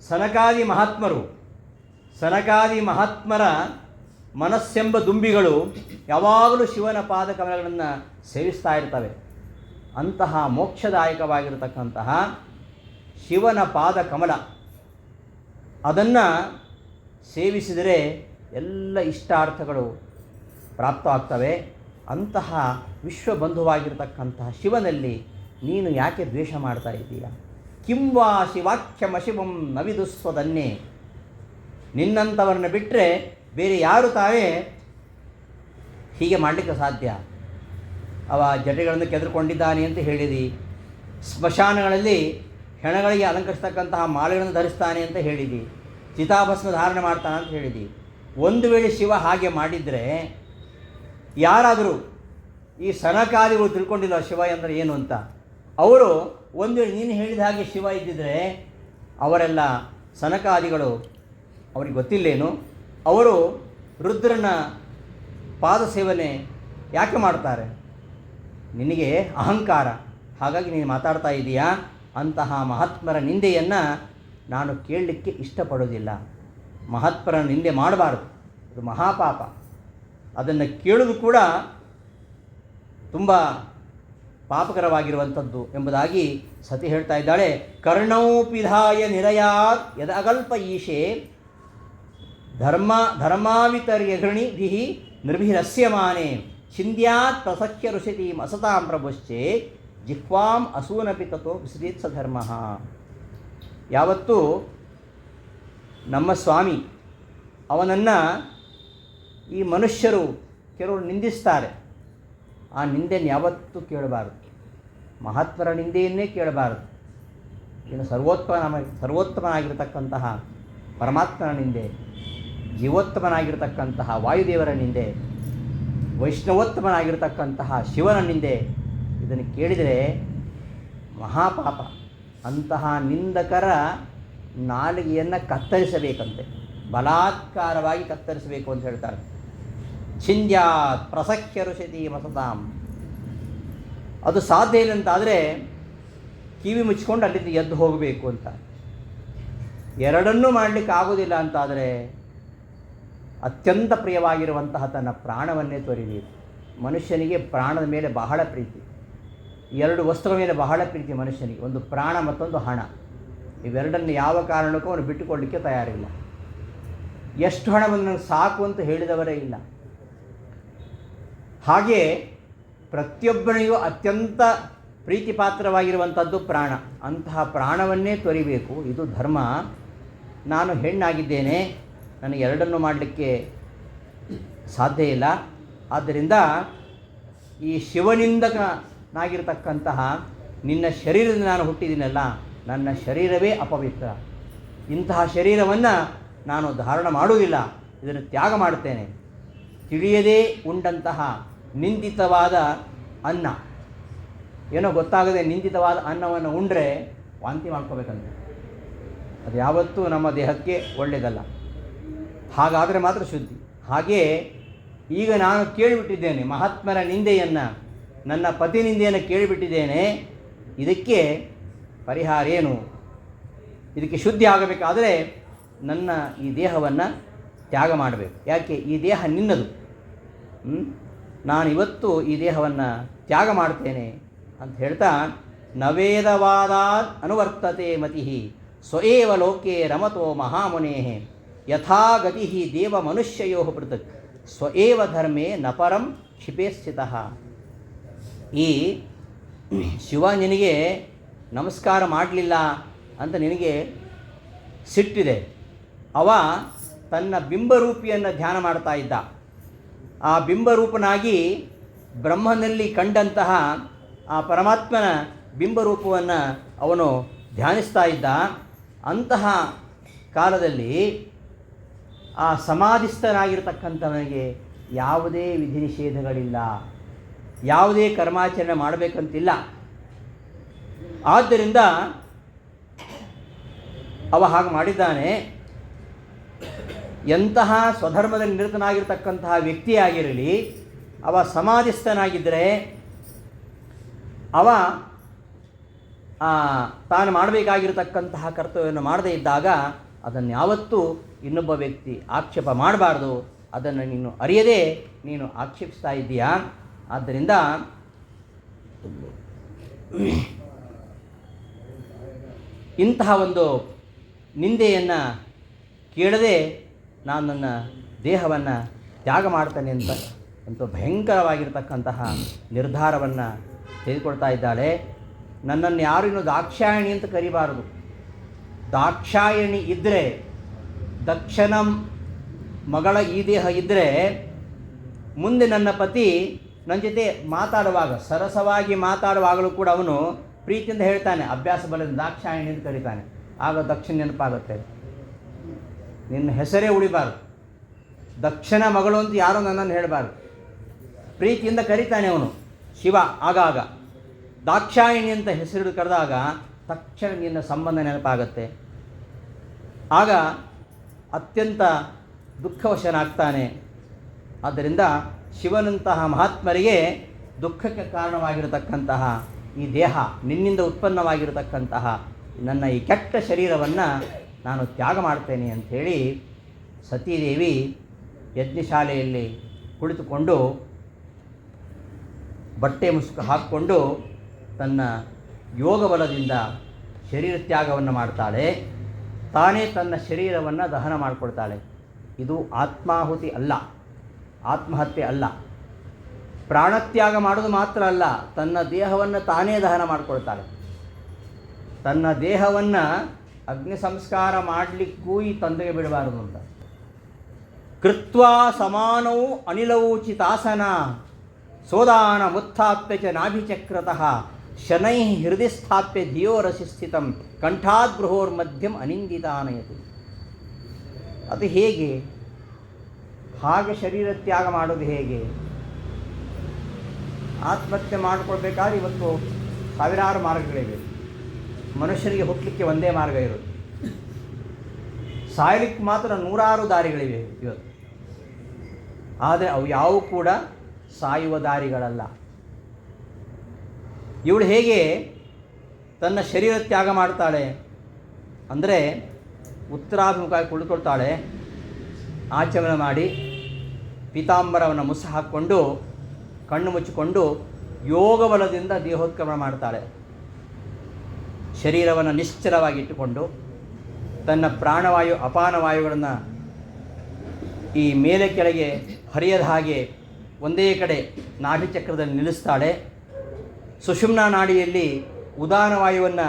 ಸನಕಾದಿ ಮಹಾತ್ಮರ ಮನಸ್ಸೆಂಬ ದುಂಬಿಗಳು ಯಾವಾಗಲೂ ಶಿವನ ಪಾದ ಕಮಲಗಳನ್ನು ಸೇವಿಸ್ತಾ ಇರ್ತವೆ. ಅಂತಹ ಮೋಕ್ಷದಾಯಕವಾಗಿರತಕ್ಕಂತಹ ಶಿವನ ಪಾದ ಕಮಲ, ಅದನ್ನು ಸೇವಿಸಿದರೆ ಎಲ್ಲ ಇಷ್ಟಾರ್ಥಗಳು ಪ್ರಾಪ್ತವಾಗ್ತವೆ. ಅಂತಹ ವಿಶ್ವಬಂಧುವಾಗಿರತಕ್ಕಂತಹ ಶಿವನಲ್ಲಿ ನೀನು ಯಾಕೆ ದ್ವೇಷ ಮಾಡ್ತಾ ಇದ್ದೀಯ? ಕಿಂವಾ ಶಿವಾಖ್ಯಮಶಿವಂ ನವಿದುಸ್ವದನ್ನೇ. ನಿನ್ನಂಥವ್ರನ್ನ ಬಿಟ್ಟರೆ ಬೇರೆ ಯಾರು ತಾವೇ ಹೀಗೆ ಮಾಡಲಿಕ್ಕೆ ಸಾಧ್ಯ? ಅವ ಜಟೆಗಳನ್ನು ಕೆದರ್ಕೊಂಡಿದ್ದಾನೆ ಅಂತ ಹೇಳಿದಿ, ಸ್ಮಶಾನಗಳಲ್ಲಿ ಹೆಣಗಳಿಗೆ ಅಲಂಕರಿಸ್ತಕ್ಕಂತಹ ಮಾಲೆಗಳನ್ನು ಧರಿಸ್ತಾನೆ ಅಂತ ಹೇಳಿದಿ, ಚಿತಾಭಸ್ಮ ಧಾರಣೆ ಮಾಡ್ತಾನೆ ಅಂತ ಹೇಳಿದಿ. ಒಂದು ವೇಳೆ ಶಿವ ಹಾಗೆ ಮಾಡಿದರೆ ಯಾರಾದರೂ ಈ ಸನಕಾದಿಗಳು ತಿಳ್ಕೊಂಡಿಲ್ಲ ಶಿವ ಅಂದರೆ ಏನು ಅಂತ. ಅವರು ಒಂದು ವೇಳೆ ನೀನು ಹೇಳಿದ ಹಾಗೆ ಶಿವ ಇದ್ದಿದ್ದರೆ ಅವರೆಲ್ಲ ಸನಕಾದಿಗಳು ಅವ್ರಿಗೆ ಗೊತ್ತಿಲ್ಲೇನು? ಅವರು ರುದ್ರನ ಪಾದ ಸೇವನೆ ಯಾಕೆ ಮಾಡ್ತಾರೆ? ನಿನಗೆ ಅಹಂಕಾರ, ಹಾಗಾಗಿ ನೀನು ಮಾತಾಡ್ತಾ ಇದ್ದೀಯಾ? ಅಂತಹ ಮಹಾತ್ಮರ ನಿಂದೆಯನ್ನು ನಾನು ಕೇಳಲಿಕ್ಕೆ ಇಷ್ಟಪಡೋದಿಲ್ಲ. ಮಹಾತ್ಮರ ನಿಂದೆ ಮಾಡಬಾರದು, ಅದು ಮಹಾಪಾಪ. ಅದನ್ನು ಕೇಳೋದು ಕೂಡ ತುಂಬ ಪಾಪಕರವಾಗಿರುವಂಥದ್ದು ಎಂಬುದಾಗಿ ಸತಿ ಹೇಳ್ತಾ ಇದ್ದಾಳೆ. ಕರ್ಣೌಪಿಧಾಯ ನಿರಯಾತ್ ಯದಗಲ್ಪ ಈಶೆ ಧರ್ಮಾವಿತರ್ಯಘೃಣಿ ಭಿಹಿ ನಿರ್ಭಿರಸ್ಯಮಾನೆ ಚಿಂದ್ಯಾತ್ ಪ್ರಸಖ್ಯ ಋಷಿತೀಂ ಅಸತಾಂ ಪ್ರಭುಶ್ಚೇ ಜಿಹ್ವಾಂ ಅಸೂನಪಿ ತಥೋ ವಿಸೃತ್ ಸಧರ್ಮ. ಯಾವತ್ತೂ ನಮ್ಮ ಸ್ವಾಮಿ ಅವನನ್ನು ಈ ಮನುಷ್ಯರು ಕೆಲವರು ನಿಂದಿಸ್ತಾರೆ. ಆ ನಿಂದೆಯನ್ನು ಯಾವತ್ತೂ ಕೇಳಬಾರದು, ಮಹಾತ್ಮರ ನಿಂದೆಯನ್ನೇ ಕೇಳಬಾರದು. ಇನ್ನು ಸರ್ವೋತ್ತಮನಾಗಿರ್ತಕ್ಕಂತಹ ಪರಮಾತ್ಮನ ನಿಂದೆ, ಜೀವೋತ್ತಮನಾಗಿರ್ತಕ್ಕಂತಹ ವಾಯುದೇವರ ನಿಂದೆ, ವೈಷ್ಣವೋತ್ತಮನಾಗಿರ್ತಕ್ಕಂತಹ ಶಿವನ ನಿಂದೆ, ಇದನ್ನು ಕೇಳಿದರೆ ಮಹಾಪಾಪ. ಅಂತಹ ನಿಂದಕರ ನಾಲಿಗೆಯನ್ನು ಕತ್ತರಿಸಬೇಕಂತೆ, ಬಲಾತ್ಕಾರವಾಗಿ ಕತ್ತರಿಸಬೇಕು ಅಂತ ಹೇಳ್ತಾರೆ. ಛಿಂದ್ಯಾತ್ ಪ್ರಸಖ್ಯ ಋಷತಿ ಮಸತಾಂ. ಅದು ಸಾಧ್ಯ ಇಲ್ಲ ಅಂತಾದರೆ ಕಿವಿ ಮುಚ್ಕೊಂಡು ಅಲ್ಲಿಂದ ಎದ್ದು ಹೋಗಬೇಕು ಅಂತ. ಎರಡನ್ನೂ ಮಾಡಲಿಕ್ಕೆ ಆಗೋದಿಲ್ಲ ಅಂತಾದರೆ ಅತ್ಯಂತ ಪ್ರಿಯವಾಗಿರುವಂತಹ ತನ್ನ ಪ್ರಾಣವನ್ನೇ ತೊರೆಯಬೇಕು. ಮನುಷ್ಯನಿಗೆ ಪ್ರಾಣದ ಮೇಲೆ ಬಹಳ ಪ್ರೀತಿ, 2 ವಸ್ತುಗಳ ಮೇಲೆ ಬಹಳ ಪ್ರೀತಿ ಮನುಷ್ಯನಿಗೆ, ಒಂದು ಪ್ರಾಣ ಮತ್ತೊಂದು ಹಣ. ಇವೆರಡನ್ನು ಯಾವ ಕಾರಣಕ್ಕೂ ಅವನು ಬಿಟ್ಟುಕೊಳ್ಳಲಿಕ್ಕೆ ತಯಾರಿಲ್ಲ. ಎಷ್ಟು ಹಣ ಬಂದು ನನಗೆ ಸಾಕು ಅಂತ ಹೇಳಿದವರೇ ಇಲ್ಲ. ಹಾಗೆ ಪ್ರತಿಯೊಬ್ಬನಿಗೂ ಅತ್ಯಂತ ಪ್ರೀತಿ ಪಾತ್ರವಾಗಿರುವಂಥದ್ದು ಪ್ರಾಣ. ಅಂತಹ ಪ್ರಾಣವನ್ನೇ ತೊರಿಬೇಕು, ಇದು ಧರ್ಮ. ನಾನು ಹೆಣ್ಣಾಗಿದ್ದೇನೆ, ನನಗೆ ಎರಡನ್ನು ಮಾಡಲಿಕ್ಕೆ ಸಾಧ್ಯ ಇಲ್ಲ. ಆದ್ದರಿಂದ ಈ ಶಿವನಿಂದನಾಗಿರ್ತಕ್ಕಂತಹ ನಿನ್ನ ಶರೀರದಿಂದ ನಾನು ಹುಟ್ಟಿದ್ದೀನಲ್ಲ, ನನ್ನ ಶರೀರವೇ ಅಪವಿತ್ರ. ಇಂತಹ ಶರೀರವನ್ನು ನಾನು ಧಾರಣ ಮಾಡುವುದಿಲ್ಲ, ಇದನ್ನು ತ್ಯಾಗ ಮಾಡುತ್ತೇನೆ. ತಿಳಿಯದೇ ಉಂಡಂತಹ ನಿಂದಿತವಾದ ಅನ್ನ, ಏನೋ ಗೊತ್ತಾಗದೆ ನಿಂದಿತವಾದ ಅನ್ನವನ್ನು ಉಂಡ್ರೆ ವಾಂತಿ ಮಾಡ್ಕೋಬೇಕಂತೆ. ಅದು ಯಾವತ್ತೂ ನಮ್ಮ ದೇಹಕ್ಕೆ ಒಳ್ಳೆಯದಲ್ಲ. ಹಾಗಾದರೆ ಮಾತ್ರ ಶುದ್ಧಿ. ಹಾಗೇ ಈಗ ನಾನು ಕೇಳಿಬಿಟ್ಟಿದ್ದೇನೆ ಮಹಾತ್ಮರ ನಿಂದೆಯನ್ನು, ನನ್ನ ಪತಿ ನಿಂದೆಯನ್ನು ಕೇಳಿಬಿಟ್ಟಿದ್ದೇನೆ. ಇದಕ್ಕೆ ಪರಿಹಾರ ಏನು? ಇದಕ್ಕೆ ಶುದ್ಧಿ ಆಗಬೇಕಾದರೆ ನನ್ನ ಈ ದೇಹವನ್ನು ತ್ಯಾಗ ಮಾಡಬೇಕು. ಯಾಕೆ? ಈ ದೇಹ ನಿನ್ನದು. ನಾನು ಇವತ್ತು ಈ ದೇಹವನ್ನು ತ್ಯಾಗ ಮಾಡ್ತೇನೆ ಅಂತ ಹೇಳ್ತಾ, ನವೇದವಾದಾತ್ ಅನುವರ್ತತೆ ಮತಿ ಸ್ವಯೇವ ಲೋಕೆ ರಮತೋ ಮಹಾಮುನೇ ಯಥಾ ಗತಿ ದೇವ ಮನುಷ್ಯಯೋ ಪೃಥಕ್ ಸ್ವಯೇವ ಧರ್ಮೇ ನಪರಂ ಕ್ಷಿಪೇ ಸ್ಥಿತಃ. ಈ ಶಿವ ನಿನಗೆ ನಮಸ್ಕಾರ ಮಾಡಲಿಲ್ಲ ಅಂತ ನಿನಗೆ ಸಿಟ್ಟಿದೆ. ಅವ ತನ್ನ ಬಿಂಬರೂಪಿಯನ್ನು ಧ್ಯಾನ ಮಾಡ್ತಾ ಇದ್ದ. ಆ ಬಿಂಬರೂಪನಾಗಿ ಬ್ರಹ್ಮನಲ್ಲಿ ಕಂಡಂತಹ ಆ ಪರಮಾತ್ಮನ ಬಿಂಬರೂಪವನ್ನು ಅವನು ಧ್ಯಾನಿಸ್ತಾ ಇದ್ದ. ಅಂತಹ ಕಾಲದಲ್ಲಿ ಆ ಸಮಾಧಿಸ್ಥನಾಗಿರ್ತಕ್ಕಂಥವನಿಗೆ ಯಾವುದೇ ವಿಧಿ ನಿಷೇಧಗಳಿಲ್ಲ, ಯಾವುದೇ ಕರ್ಮಾಚರಣೆ ಮಾಡಬೇಕಂತಿಲ್ಲ. ಆದ್ದರಿಂದ ಅವ ಹಾಗೆ ಮಾಡಿದ್ದಾನೆ. ಎಂತಹ ಸ್ವಧರ್ಮದಲ್ಲಿ ನಿರತನಾಗಿರ್ತಕ್ಕಂತಹ ವ್ಯಕ್ತಿಯಾಗಿರಲಿ, ಅವ ಸಮಾಧಿಸ್ಥನಾಗಿದ್ದರೆ ಅವ ತಾನು ಮಾಡಬೇಕಾಗಿರ್ತಕ್ಕಂತಹ ಕರ್ತವ್ಯವನ್ನು ಮಾಡದೇ ಇದ್ದಾಗ ಅದನ್ನು ಯಾವತ್ತೂ ಇನ್ನೊಬ್ಬ ವ್ಯಕ್ತಿ ಆಕ್ಷೇಪ ಮಾಡಬಾರ್ದು. ಅದನ್ನು ನೀನು ಅರಿಯದೇ ನೀನು ಆಕ್ಷೇಪಿಸ್ತಾ ಇದ್ದೀಯಾ. ಆದ್ದರಿಂದ ಇಂತಹ ಒಂದು ನಿಂದೆಯನ್ನು ಕೇಳದೆ ನಾನು ನನ್ನ ದೇಹವನ್ನು ತ್ಯಾಗ ಮಾಡ್ತೇನೆ ಅಂತ ಭಯಂಕರವಾಗಿರ್ತಕ್ಕಂತಹ ನಿರ್ಧಾರವನ್ನು ತೆಗೆದುಕೊಳ್ತಾ ಇದ್ದಾಳೆ. ನನ್ನನ್ನು ಯಾರು ಇನ್ನು ದಾಕ್ಷಾಯಣಿ ಅಂತ ಕರಿಬಾರದು. ದಾಕ್ಷಾಯಣಿ ಇದ್ದರೆ, ದಕ್ಷನ ಮಗಳ ಈ ದೇಹ ಇದ್ದರೆ, ಮುಂದೆ ನನ್ನ ಪತಿ ನನ್ನ ಜೊತೆ ಮಾತಾಡುವಾಗ, ಸರಸವಾಗಿ ಮಾತಾಡುವಾಗಲೂ ಕೂಡ ಅವನು ಪ್ರೀತಿಯಿಂದ ಹೇಳ್ತಾನೆ, ಅಭ್ಯಾಸ ಬಲದಿಂದ ದಾಕ್ಷಾಯಣಿ ಅಂತ ಕರೀತಾನೆ. ಆಗ ದಕ್ಷಿಣ ನೆನಪಾಗುತ್ತೆ. ನಿನ್ನ ಹೆಸರೇ ಉಳಿಬಾರ್ದು. ದಕ್ಷನ ಮಗಳು ಅಂತ ಯಾರೂ ನನ್ನನ್ನು ಹೇಳಬಾರ್ದು. ಪ್ರೀತಿಯಿಂದ ಕರೀತಾನೆ ಅವನು ಶಿವ. ಆಗಾಗ ದಾಕ್ಷಾಯಿಣಿ ಅಂತ ಹೆಸರು ಕರೆದಾಗ ತಕ್ಷಣ ನಿನ್ನ ಸಂಬಂಧ ನೆನಪಾಗತ್ತೆ. ಆಗ ಅತ್ಯಂತ ದುಃಖವಶನಾಗ್ತಾನೆ. ಆದ್ದರಿಂದ ಶಿವನಂತಹ ಮಹಾತ್ಮರಿಗೆ ದುಃಖಕ್ಕೆ ಕಾರಣವಾಗಿರತಕ್ಕಂತಹ ಈ ದೇಹ, ನಿನ್ನಿಂದ ಉತ್ಪನ್ನವಾಗಿರತಕ್ಕಂತಹ ನನ್ನ ಈ ಕೆಟ್ಟ ಶರೀರವನ್ನು ನಾನು ತ್ಯಾಗ ಮಾಡ್ತೇನೆ ಅಂಥೇಳಿ ಸತೀದೇವಿ ಯಜ್ಞಶಾಲೆಯಲ್ಲಿ ಕುಳಿತುಕೊಂಡು ಬಟ್ಟೆ ಮುಸುಕು ಹಾಕಿಕೊಂಡು ತನ್ನ ಯೋಗ ಬಲದಿಂದ ಶರೀರ ತ್ಯಾಗವನ್ನು ಮಾಡ್ತಾಳೆ. ತಾನೇ ತನ್ನ ಶರೀರವನ್ನು ದಹನ ಮಾಡಿಕೊಳ್ತಾಳೆ. ಇದು ಆತ್ಮಾಹುತಿ ಅಲ್ಲ, ಆತ್ಮಹತ್ಯೆ ಅಲ್ಲ. ಪ್ರಾಣತ್ಯಾಗ ಮಾಡೋದು ಮಾತ್ರ ಅಲ್ಲ, ತನ್ನ ದೇಹವನ್ನು ತಾನೇ ದಹನ ಮಾಡಿಕೊಳ್ತಾಳೆ. ತನ್ನ ದೇಹವನ್ನು ಅಗ್ನಿ ಸಂಸ್ಕಾರ ಮಾಡಲಿಕ್ಕೂ ಈ ತಂದೆಗೆ ಬಿಡಬಾರದು ಅಂತ. ಕೃತ್ವಾ ಸಮಾನೌ ಅನಿಲೌ ಚಿತಾಸನ ಸೋದಾನ ಮುತ್ಥಾಪ್ಯ ಚ ನಾಭಿಚಕ್ರತಃ ಶನೈ ಹೃದಯ ಸ್ಥಾಪ್ಯ ಧಿಯೋ ರಸಿ ಸ್ಥಿತಂ ಕಂಠಾದ್ ಬೃಹೋರ್ಮಧ್ಯಂ ಅನಿಂದಿತಾನಯತು. ಅದು ಹೇಗೆ? ಹಾಗೆ ಶರೀರ ತ್ಯಾಗ ಮಾಡೋದು ಹೇಗೆ? ಆತ್ಮಹತ್ಯೆ ಮಾಡಿಕೊಳ್ಬೇಕಾದ್ರೆ ಇವತ್ತು ಸಾವಿರಾರು ಮಾರ್ಗಗಳಿವೆ. ಮನುಷ್ಯರಿಗೆ ಹುಟ್ಟಲಿಕ್ಕೆ ಒಂದೇ ಮಾರ್ಗ ಇರೋದು. ಸಾಯಲಿಕ್ಕೆ ಮಾತ್ರ ನೂರಾರು ದಾರಿಗಳಿವೆ ಇವತ್ತು. ಆದರೆ ಅವು ಯಾವುವು ಕೂಡ ಸಾಯುವ ದಾರಿಗಳಲ್ಲ. ಇವಳು ಹೇಗೆ ತನ್ನ ಶರೀರ ತ್ಯಾಗ ಮಾಡ್ತಾಳೆ ಅಂದರೆ, ಉತ್ತರಾಭಿಮುಖವಾಗಿ ಕುಳಿತುಕೊಳ್ತಾಳೆ, ಆಚಮನ ಮಾಡಿ ಪೀತಾಂಬರವನ್ನು ಮುಸ ಹಾಕ್ಕೊಂಡು ಕಣ್ಣು ಮುಚ್ಚಿಕೊಂಡು ಯೋಗ ಬಲದಿಂದ ದೇಹೋತ್ಕ್ರಮಣ ಮಾಡ್ತಾಳೆ. ಶರೀರವನ್ನು ನಿಶ್ಚಲವಾಗಿಟ್ಟುಕೊಂಡು ತನ್ನ ಪ್ರಾಣವಾಯು ಅಪಾನವಾಯುಗಳನ್ನು ಈ ಮೇಲೆ ಕೆಳಗೆ ಹರಿಯದ ಹಾಗೆ ಒಂದೇ ಕಡೆ ನಾಭಿಚಕ್ರದಲ್ಲಿ ನಿಲ್ಲಿಸ್ತಾಳೆ. ಸುಷುಮ್ನಾ ನಾಡಿಯಲ್ಲಿ ಉದಾನ ವಾಯುವನ್ನು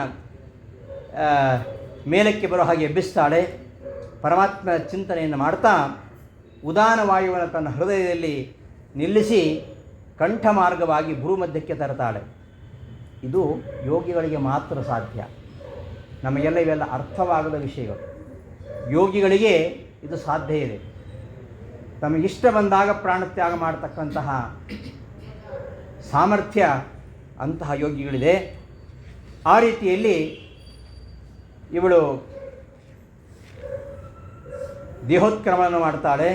ಮೇಲಕ್ಕೆ ಬರೋ ಹಾಗೆ ಎಬ್ಬಿಸ್ತಾಳೆ. ಪರಮಾತ್ಮ ಚಿಂತನೆಯನ್ನು ಮಾಡ್ತಾ ಉದಾನ ವಾಯುವನ್ನು ತನ್ನ ಹೃದಯದಲ್ಲಿ ನಿಲ್ಲಿಸಿ ಕಂಠ ಮಾರ್ಗವಾಗಿ ಭೂಮಧ್ಯಕ್ಕೆ ತರ್ತಾಳೆ. ಇದು ಯೋಗಿಗಳಿಗೆ ಮಾತ್ರ ಸಾಧ್ಯ. ನಮಗೆಲ್ಲ ಇವೆಲ್ಲ ಅರ್ಥವಾಗದ ವಿಷಯಗಳು. ಯೋಗಿಗಳಿಗೆ ಇದು ಸಾಧ್ಯ ಇದೆ. ತಮಗಿಷ್ಟ ಬಂದಾಗ ಪ್ರಾಣತ್ಯಾಗ ಮಾಡತಕ್ಕಂತಹ ಸಾಮರ್ಥ್ಯ ಅಂತಹ ಯೋಗಿಗಳಿದೆ. ಆ ರೀತಿಯಲ್ಲಿ ಇವಳು ದೇಹೋತ್ಕ್ರಮವನ್ನು ಮಾಡ್ತಾಳೆ,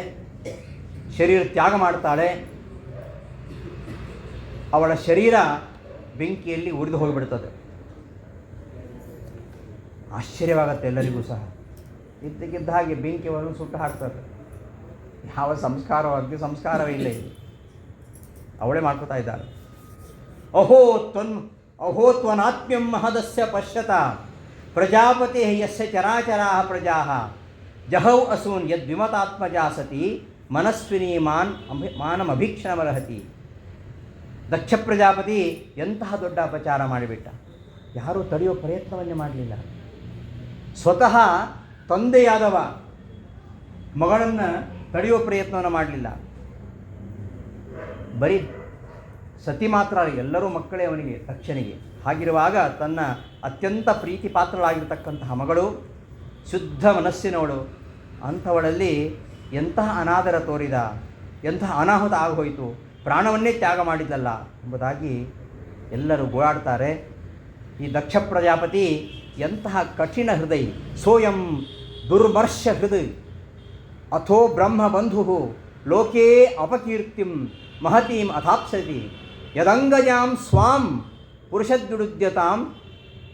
ಶರೀರ ತ್ಯಾಗ ಮಾಡ್ತಾಳೆ. ಅವಳ ಶರೀರ ಬೆಂಕಿಯಲ್ಲಿ ಉರಿದು ಹೋಗಿಬಿಡ್ತದೆ. ಆಶ್ಚರ್ಯವಾಗತ್ತೆ ಎಲ್ಲರಿಗೂ ಸಹ. ಇದ್ದಕ್ಕಿದ್ದ ಹಾಗೆ ಬೆಂಕಿಯನ್ನು ಸುಟ್ಟು ಹಾಕ್ತದೆ. ಯಾವ ಸಂಸ್ಕಾರವಾಗಿ ಸಂಸ್ಕಾರವೇ ಇಲ್ಲ ಇಲ್ಲಿ. ಅವಳೇ ಮಾಡ್ಕೋತಾ ಇದ್ದಾಳೆ. ಅಹೋ ತ್ವನಾತ್ಮ್ಯಂ ಮಹದಸ್ಯ ಪಶ್ಯತ ಪ್ರಜಾಪತಿ ಯಸ್ಯ ಚರಾಚರಾ ಪ್ರಜಾ ಜಹೌ ಅಸೂನ್ ಯದ್ವಿಮತಾತ್ಮಜಾ ಸತಿ ಮನಸ್ವಿನಿ ಮಾನಮಭೀಕ್ಷಣಮರ್ಹತಿ. ದಕ್ಷ ಪ್ರಜಾಪತಿ ಎಂತಹ ದೊಡ್ಡ ಅಪಚಾರ ಮಾಡಿಬಿಟ್ಟ. ಯಾರೂ ತಡೆಯೋ ಪ್ರಯತ್ನವನ್ನೇ ಮಾಡಲಿಲ್ಲ. ಸ್ವತಃ ತಂದೆಯಾದವ ಮಗಳನ್ನು ತಡೆಯೋ ಪ್ರಯತ್ನವನ್ನು ಮಾಡಲಿಲ್ಲ. ಬರೀ ಸತಿ ಮಾತ್ರ, ಎಲ್ಲರೂ ಮಕ್ಕಳೇ ಅವನಿಗೆ, ದಕ್ಷನಿಗೆ. ಹಾಗಿರುವಾಗ ತನ್ನ ಅತ್ಯಂತ ಪ್ರೀತಿ ಪಾತ್ರಳಾಗಿರ್ತಕ್ಕಂತಹ ಮಗಳು, ಶುದ್ಧ ಮನಸ್ಸಿನವಳು, ಅಂಥವಳಲ್ಲಿ ಎಂತಹ ಅನಾದರ ತೋರಿದ, ಎಂತಹ ಅನಾಹುತ ಆಗೋಯಿತು, ಪ್ರಾಣವನ್ನೇ ತ್ಯಾಗ ಮಾಡಿದ್ದಲ್ಲ ಎಂಬುದಾಗಿ ಎಲ್ಲರೂ ಗೋಳಾಡ್ತಾರೆ. ಈ ದಕ್ಷ ಪ್ರಜಾಪತಿ ಎಂತಹ ಕಠಿಣ ಹೃದಯ. ಸೋಯಂ ದುರ್ಮರ್ಷ ಹೃದಯ ಅಥೋ ಬ್ರಹ್ಮಬಂಧು ಲೋಕೇ ಅಪಕೀರ್ತಿಂ ಮಹತೀಂ ಅಥಾಪ್ಸತಿ ಯದಂಗಜಾಂ ಸ್ವಾಂ ಪುರುಷದ್ದುಡುದ್ಯತಾಂ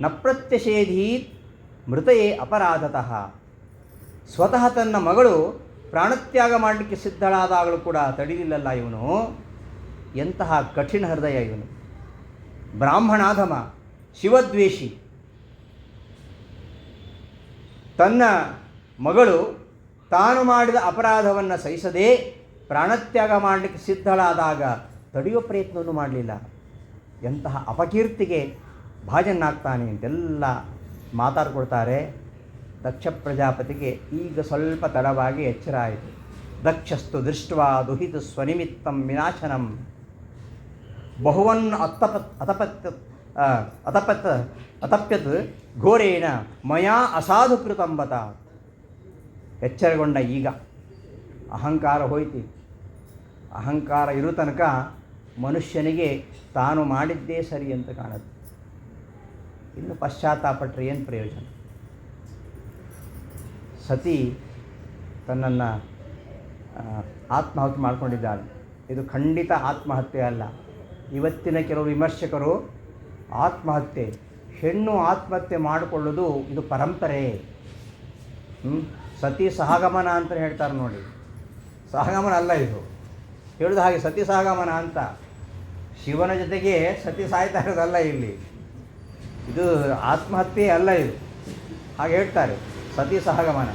ನ ಪ್ರತ್ಯಷೇಧೀತ್ ಮೃತಯೇ ಅಪರಾಧತಃ. ಸ್ವತಃ ತನ್ನ ಮಗಳು ಪ್ರಾಣತ್ಯಾಗ ಮಾಡಲಿಕ್ಕೆ ಸಿದ್ಧಳಾದಾಗಲೂ ಕೂಡ ತಡಿಲಿಲ್ಲಲ್ಲ ಇವನು. ಎಂತಹ ಕಠಿಣ ಹೃದಯ ಇವನು. ಬ್ರಾಹ್ಮಣಾಧಮ, ಶಿವದ್ವೇಷಿ. ತನ್ನ ಮಗಳು ತಾನು ಮಾಡಿದ ಅಪರಾಧವನ್ನು ಸಹಿಸದೆ ಪ್ರಾಣತ್ಯಾಗ ಮಾಡಲಿಕ್ಕೆ ಸಿದ್ಧಳಾದಾಗ ತಡೆಯೋ ಪ್ರಯತ್ನವನ್ನು ಮಾಡಲಿಲ್ಲ. ಎಂತಹ ಅಪಕೀರ್ತಿಗೆ ಭಾಜನಾಗ್ತಾನೆ ಅಂತೆಲ್ಲ ಮಾತಾಡ್ಕೊಳ್ತಾರೆ. ದಕ್ಷ ಪ್ರಜಾಪತಿಗೆ ಈಗ ಸ್ವಲ್ಪ ತಡವಾಗಿ ಎಚ್ಚರ ಆಯಿತು. ದಕ್ಷಸ್ತು ದೃಷ್ಟ್ವಾ ದುಹಿತು ಸ್ವನಿಮಿತ್ತಂ ವಿನಾಶನಂ ಬಹುವನ್ ಅತಪ್ಯತ್ ಘೋರೇಣ ಮಯಾ ಅಸಾಧು ಕೃತಂಬತ. ಎಚ್ಚರಗೊಂಡ ಈಗ ಅಹಂಕಾರ ಹೋಯ್ತು. ಅಹಂಕಾರ ಇರೋ ತನಕ ಮನುಷ್ಯನಿಗೆ ತಾನು ಮಾಡಿದ್ದೇ ಸರಿ ಅಂತ ಕಾಣುತ್ತೆ. ಇನ್ನು ಪಶ್ಚಾತ್ತಾಪಟ್ರೆ ಏನು ಪ್ರಯೋಜನ? ಸತಿ ತನ್ನನ್ನು ಆತ್ಮಹತ್ಯೆ ಮಾಡಿಕೊಂಡಿದ್ದಾಳೆ. ಇದು ಖಂಡಿತ ಆತ್ಮಹತ್ಯೆ ಅಲ್ಲ. ಇವತ್ತಿನ ಕೆಲವು ವಿಮರ್ಶಕರು ಆತ್ಮಹತ್ಯೆ, ಹೆಣ್ಣು ಆತ್ಮಹತ್ಯೆ ಮಾಡಿಕೊಳ್ಳೋದು ಇದು ಪರಂಪರೆ, ಸತಿ ಸಹಗಮನ ಅಂತ ಹೇಳ್ತಾರೆ ನೋಡಿ. ಸಹಗಮನ ಅಲ್ಲ ಇದು. ಹೇಳಿದ ಹಾಗೆ ಸತಿ ಸಹಗಮನ ಅಂತ. ಶಿವನ ಜೊತೆಗೆ ಸತಿ ಸಾಯ್ತಾ ಇರೋದಲ್ಲ ಇಲ್ಲಿ. ಇದು ಆತ್ಮಹತ್ಯೆ ಅಲ್ಲ ಇದು. ಹಾಗೆ ಹೇಳ್ತಾರೆ. ಸತಿ ಸಹಗಮನ,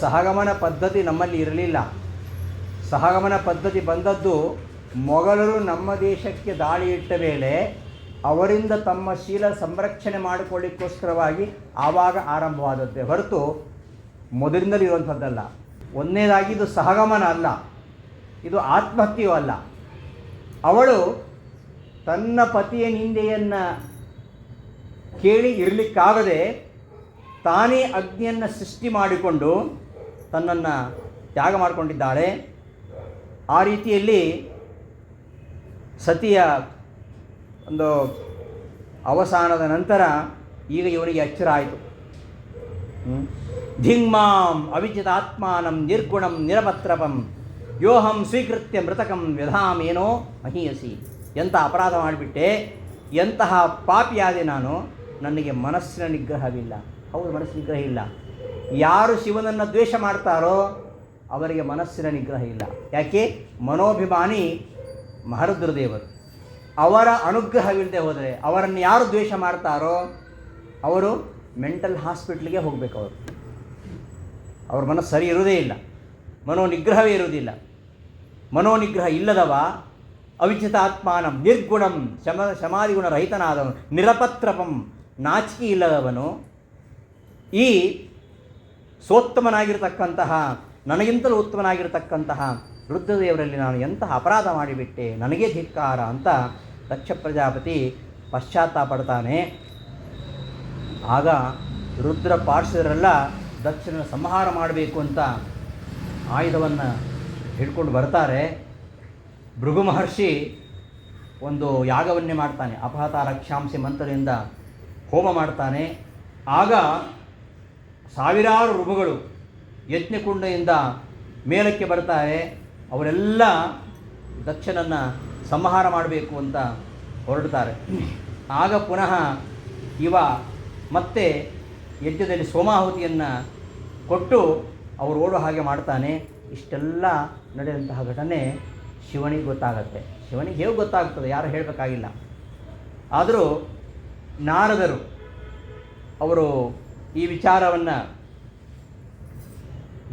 ಸಹಗಮನ ಪದ್ಧತಿ ನಮ್ಮಲ್ಲಿ ಇರಲಿಲ್ಲ. ಸಹಗಮನ ಪದ್ಧತಿ ಬಂದದ್ದು ಮೊಘಲರು ನಮ್ಮ ದೇಶಕ್ಕೆ ದಾಳಿ ಇಟ್ಟ ಮೇಲೆ ಅವರಿಂದ ತಮ್ಮ ಶೀಲ ಸಂರಕ್ಷಣೆ ಮಾಡಿಕೊಳ್ಳಿಕ್ಕೋಸ್ಕರವಾಗಿ ಆವಾಗ ಆರಂಭವಾದದ್ದೇ ಹೊರತು ಮೊದಲಿಂದಲೂ ಇರುವಂಥದ್ದಲ್ಲ. ಒಂದನೇದಾಗಿ ಇದು ಸಹಗಮನ ಅಲ್ಲ, ಇದು ಆತ್ಮಹತ್ಯೆಯೂ ಅಲ್ಲ. ಅವಳು ತನ್ನ ಪತಿಯ ನಿಂದೆಯನ್ನು ಕೇಳಿ ಇರಲಿಕ್ಕಾಗದೆ ತಾನೇ ಅಗ್ನಿಯನ್ನು ಸೃಷ್ಟಿ ಮಾಡಿಕೊಂಡು ತನ್ನನ್ನು ತ್ಯಾಗ ಮಾಡಿಕೊಂಡಿದ್ದಾಳೆ. ಆ ರೀತಿಯಲ್ಲಿ ಸತಿಯ ಒಂದು ಅವಸಾನದ ನಂತರ ಈಗ ಇವನಿಗೆ ಎಚ್ಚರ ಆಯಿತು. ಧಿಂಗ್ಮಾಂ ಅವಿಚಿತಾತ್ಮಾನಂ ನಿರ್ಗುಣಂ ನಿರಪತ್ರಪಂ ಯೋಹಂ ಸ್ವೀಕೃತ್ಯ ಮೃತಕಂ ವ್ಯಧಾಮೇನೋ ಮಹೀಯಸಿ. ಎಂಥ ಅಪರಾಧ ಮಾಡಿಬಿಟ್ಟೆ, ಎಂತಹ ಪಾಪಿಯಾದೆ ನಾನು, ನನಗೆ ಮನಸ್ಸಿನ ನಿಗ್ರಹವಿಲ್ಲ. ಹೌದು, ಮನಸ್ಸಿನ ನಿಗ್ರಹ ಇಲ್ಲ. ಯಾರು ಶಿವನನ್ನು ದ್ವೇಷ ಮಾಡ್ತಾರೋ ಅವರಿಗೆ ಮನಸ್ಸಿನ ನಿಗ್ರಹ ಇಲ್ಲ. ಯಾಕೆ? ಮನೋಭಿಮಾನಿ ಮಹರುದ್ರದೇವರು. ಅವರ ಅನುಗ್ರಹವಿಲ್ಲದೆ ಹೋದರೆ, ಅವರನ್ನು ಯಾರು ದ್ವೇಷ ಮಾಡ್ತಾರೋ ಅವರು ಮೆಂಟಲ್ ಹಾಸ್ಪಿಟ್ಲಿಗೆ ಹೋಗಬೇಕು. ಅವ್ರ ಮನಸ್ಸು ಸರಿ ಇರುವುದೇ ಇಲ್ಲ, ಮನೋನಿಗ್ರಹವೇ ಇರುವುದಿಲ್ಲ. ಮನೋನಿಗ್ರಹ ಇಲ್ಲದವ ಅವಿಚಿತಾತ್ಮಾನಂ ನಿರ್ಗುಣಂ ಶಮಾದಿಗುಣ ರಹಿತನಾದವನು, ನಿರಪತ್ರಪಂ ನಾಚಿಕೆ ಇಲ್ಲದವನು, ಈ ಸೋತ್ತಮನಾಗಿರ್ತಕ್ಕಂತಹ ನನಗಿಂತಲೂ ಉತ್ತಮನಾಗಿರತಕ್ಕಂತಹ ರುದ್ರದೇವರಲ್ಲಿ ನಾನು ಎಂತಹ ಅಪರಾಧ ಮಾಡಿಬಿಟ್ಟೆ, ನನಗೇ ಧಿಕ್ಕಾರ ಅಂತ ದಕ್ಷ ಪ್ರಜಾಪತಿ ಪಶ್ಚಾತ್ತಾಪ ಪಡ್ತಾನೆ. ಆಗ ರುದ್ರ ಪಾರ್ಶ್ವರೆಲ್ಲ ದಕ್ಷನ ಸಂಹಾರ ಮಾಡಬೇಕು ಅಂತ ಆಯುಧವನ್ನು ಹಿಡ್ಕೊಂಡು ಬರ್ತಾರೆ. ಭೃಗು ಮಹರ್ಷಿ ಒಂದು ಯಾಗವನ್ನೇ ಮಾಡ್ತಾನೆ, ಅಪಹತ ರಕ್ಷಾಂಸಿ ಮಂತ್ರದಿಂದ ಹೋಮ ಮಾಡ್ತಾನೆ. ಆಗ ಸಾವಿರಾರು ಋಭುಗಳು ಯಜ್ಞಕುಂಡದಿಂದ ಮೇಲಕ್ಕೆ ಬರ್ತಾರೆ. ಅವರೆಲ್ಲ ದಕ್ಷನನ್ನು ಸಂಹಾರ ಮಾಡಬೇಕು ಅಂತ ಹೊರಡ್ತಾರೆ. ಆಗ ಪುನಃ ಇವ ಮತ್ತೆ ಯಜ್ಞದಲ್ಲಿ ಸೋಮಾಹುತಿಯನ್ನು ಕೊಟ್ಟು ಅವರು ಓಡೋ ಹಾಗೆ ಮಾಡ್ತಾನೆ. ಇಷ್ಟೆಲ್ಲ ನಡೆದಂತಹ ಘಟನೆ ಶಿವನಿಗೆ ಗೊತ್ತಾಗತ್ತೆ. ಶಿವನಿಗೆ ಹೇಗೆ ಗೊತ್ತಾಗ್ತದೆ, ಯಾರು ಹೇಳಬೇಕಾಗಿಲ್ಲ. ಆದರೂ ನಾರದರು ಅವರು ಈ ವಿಚಾರವನ್ನು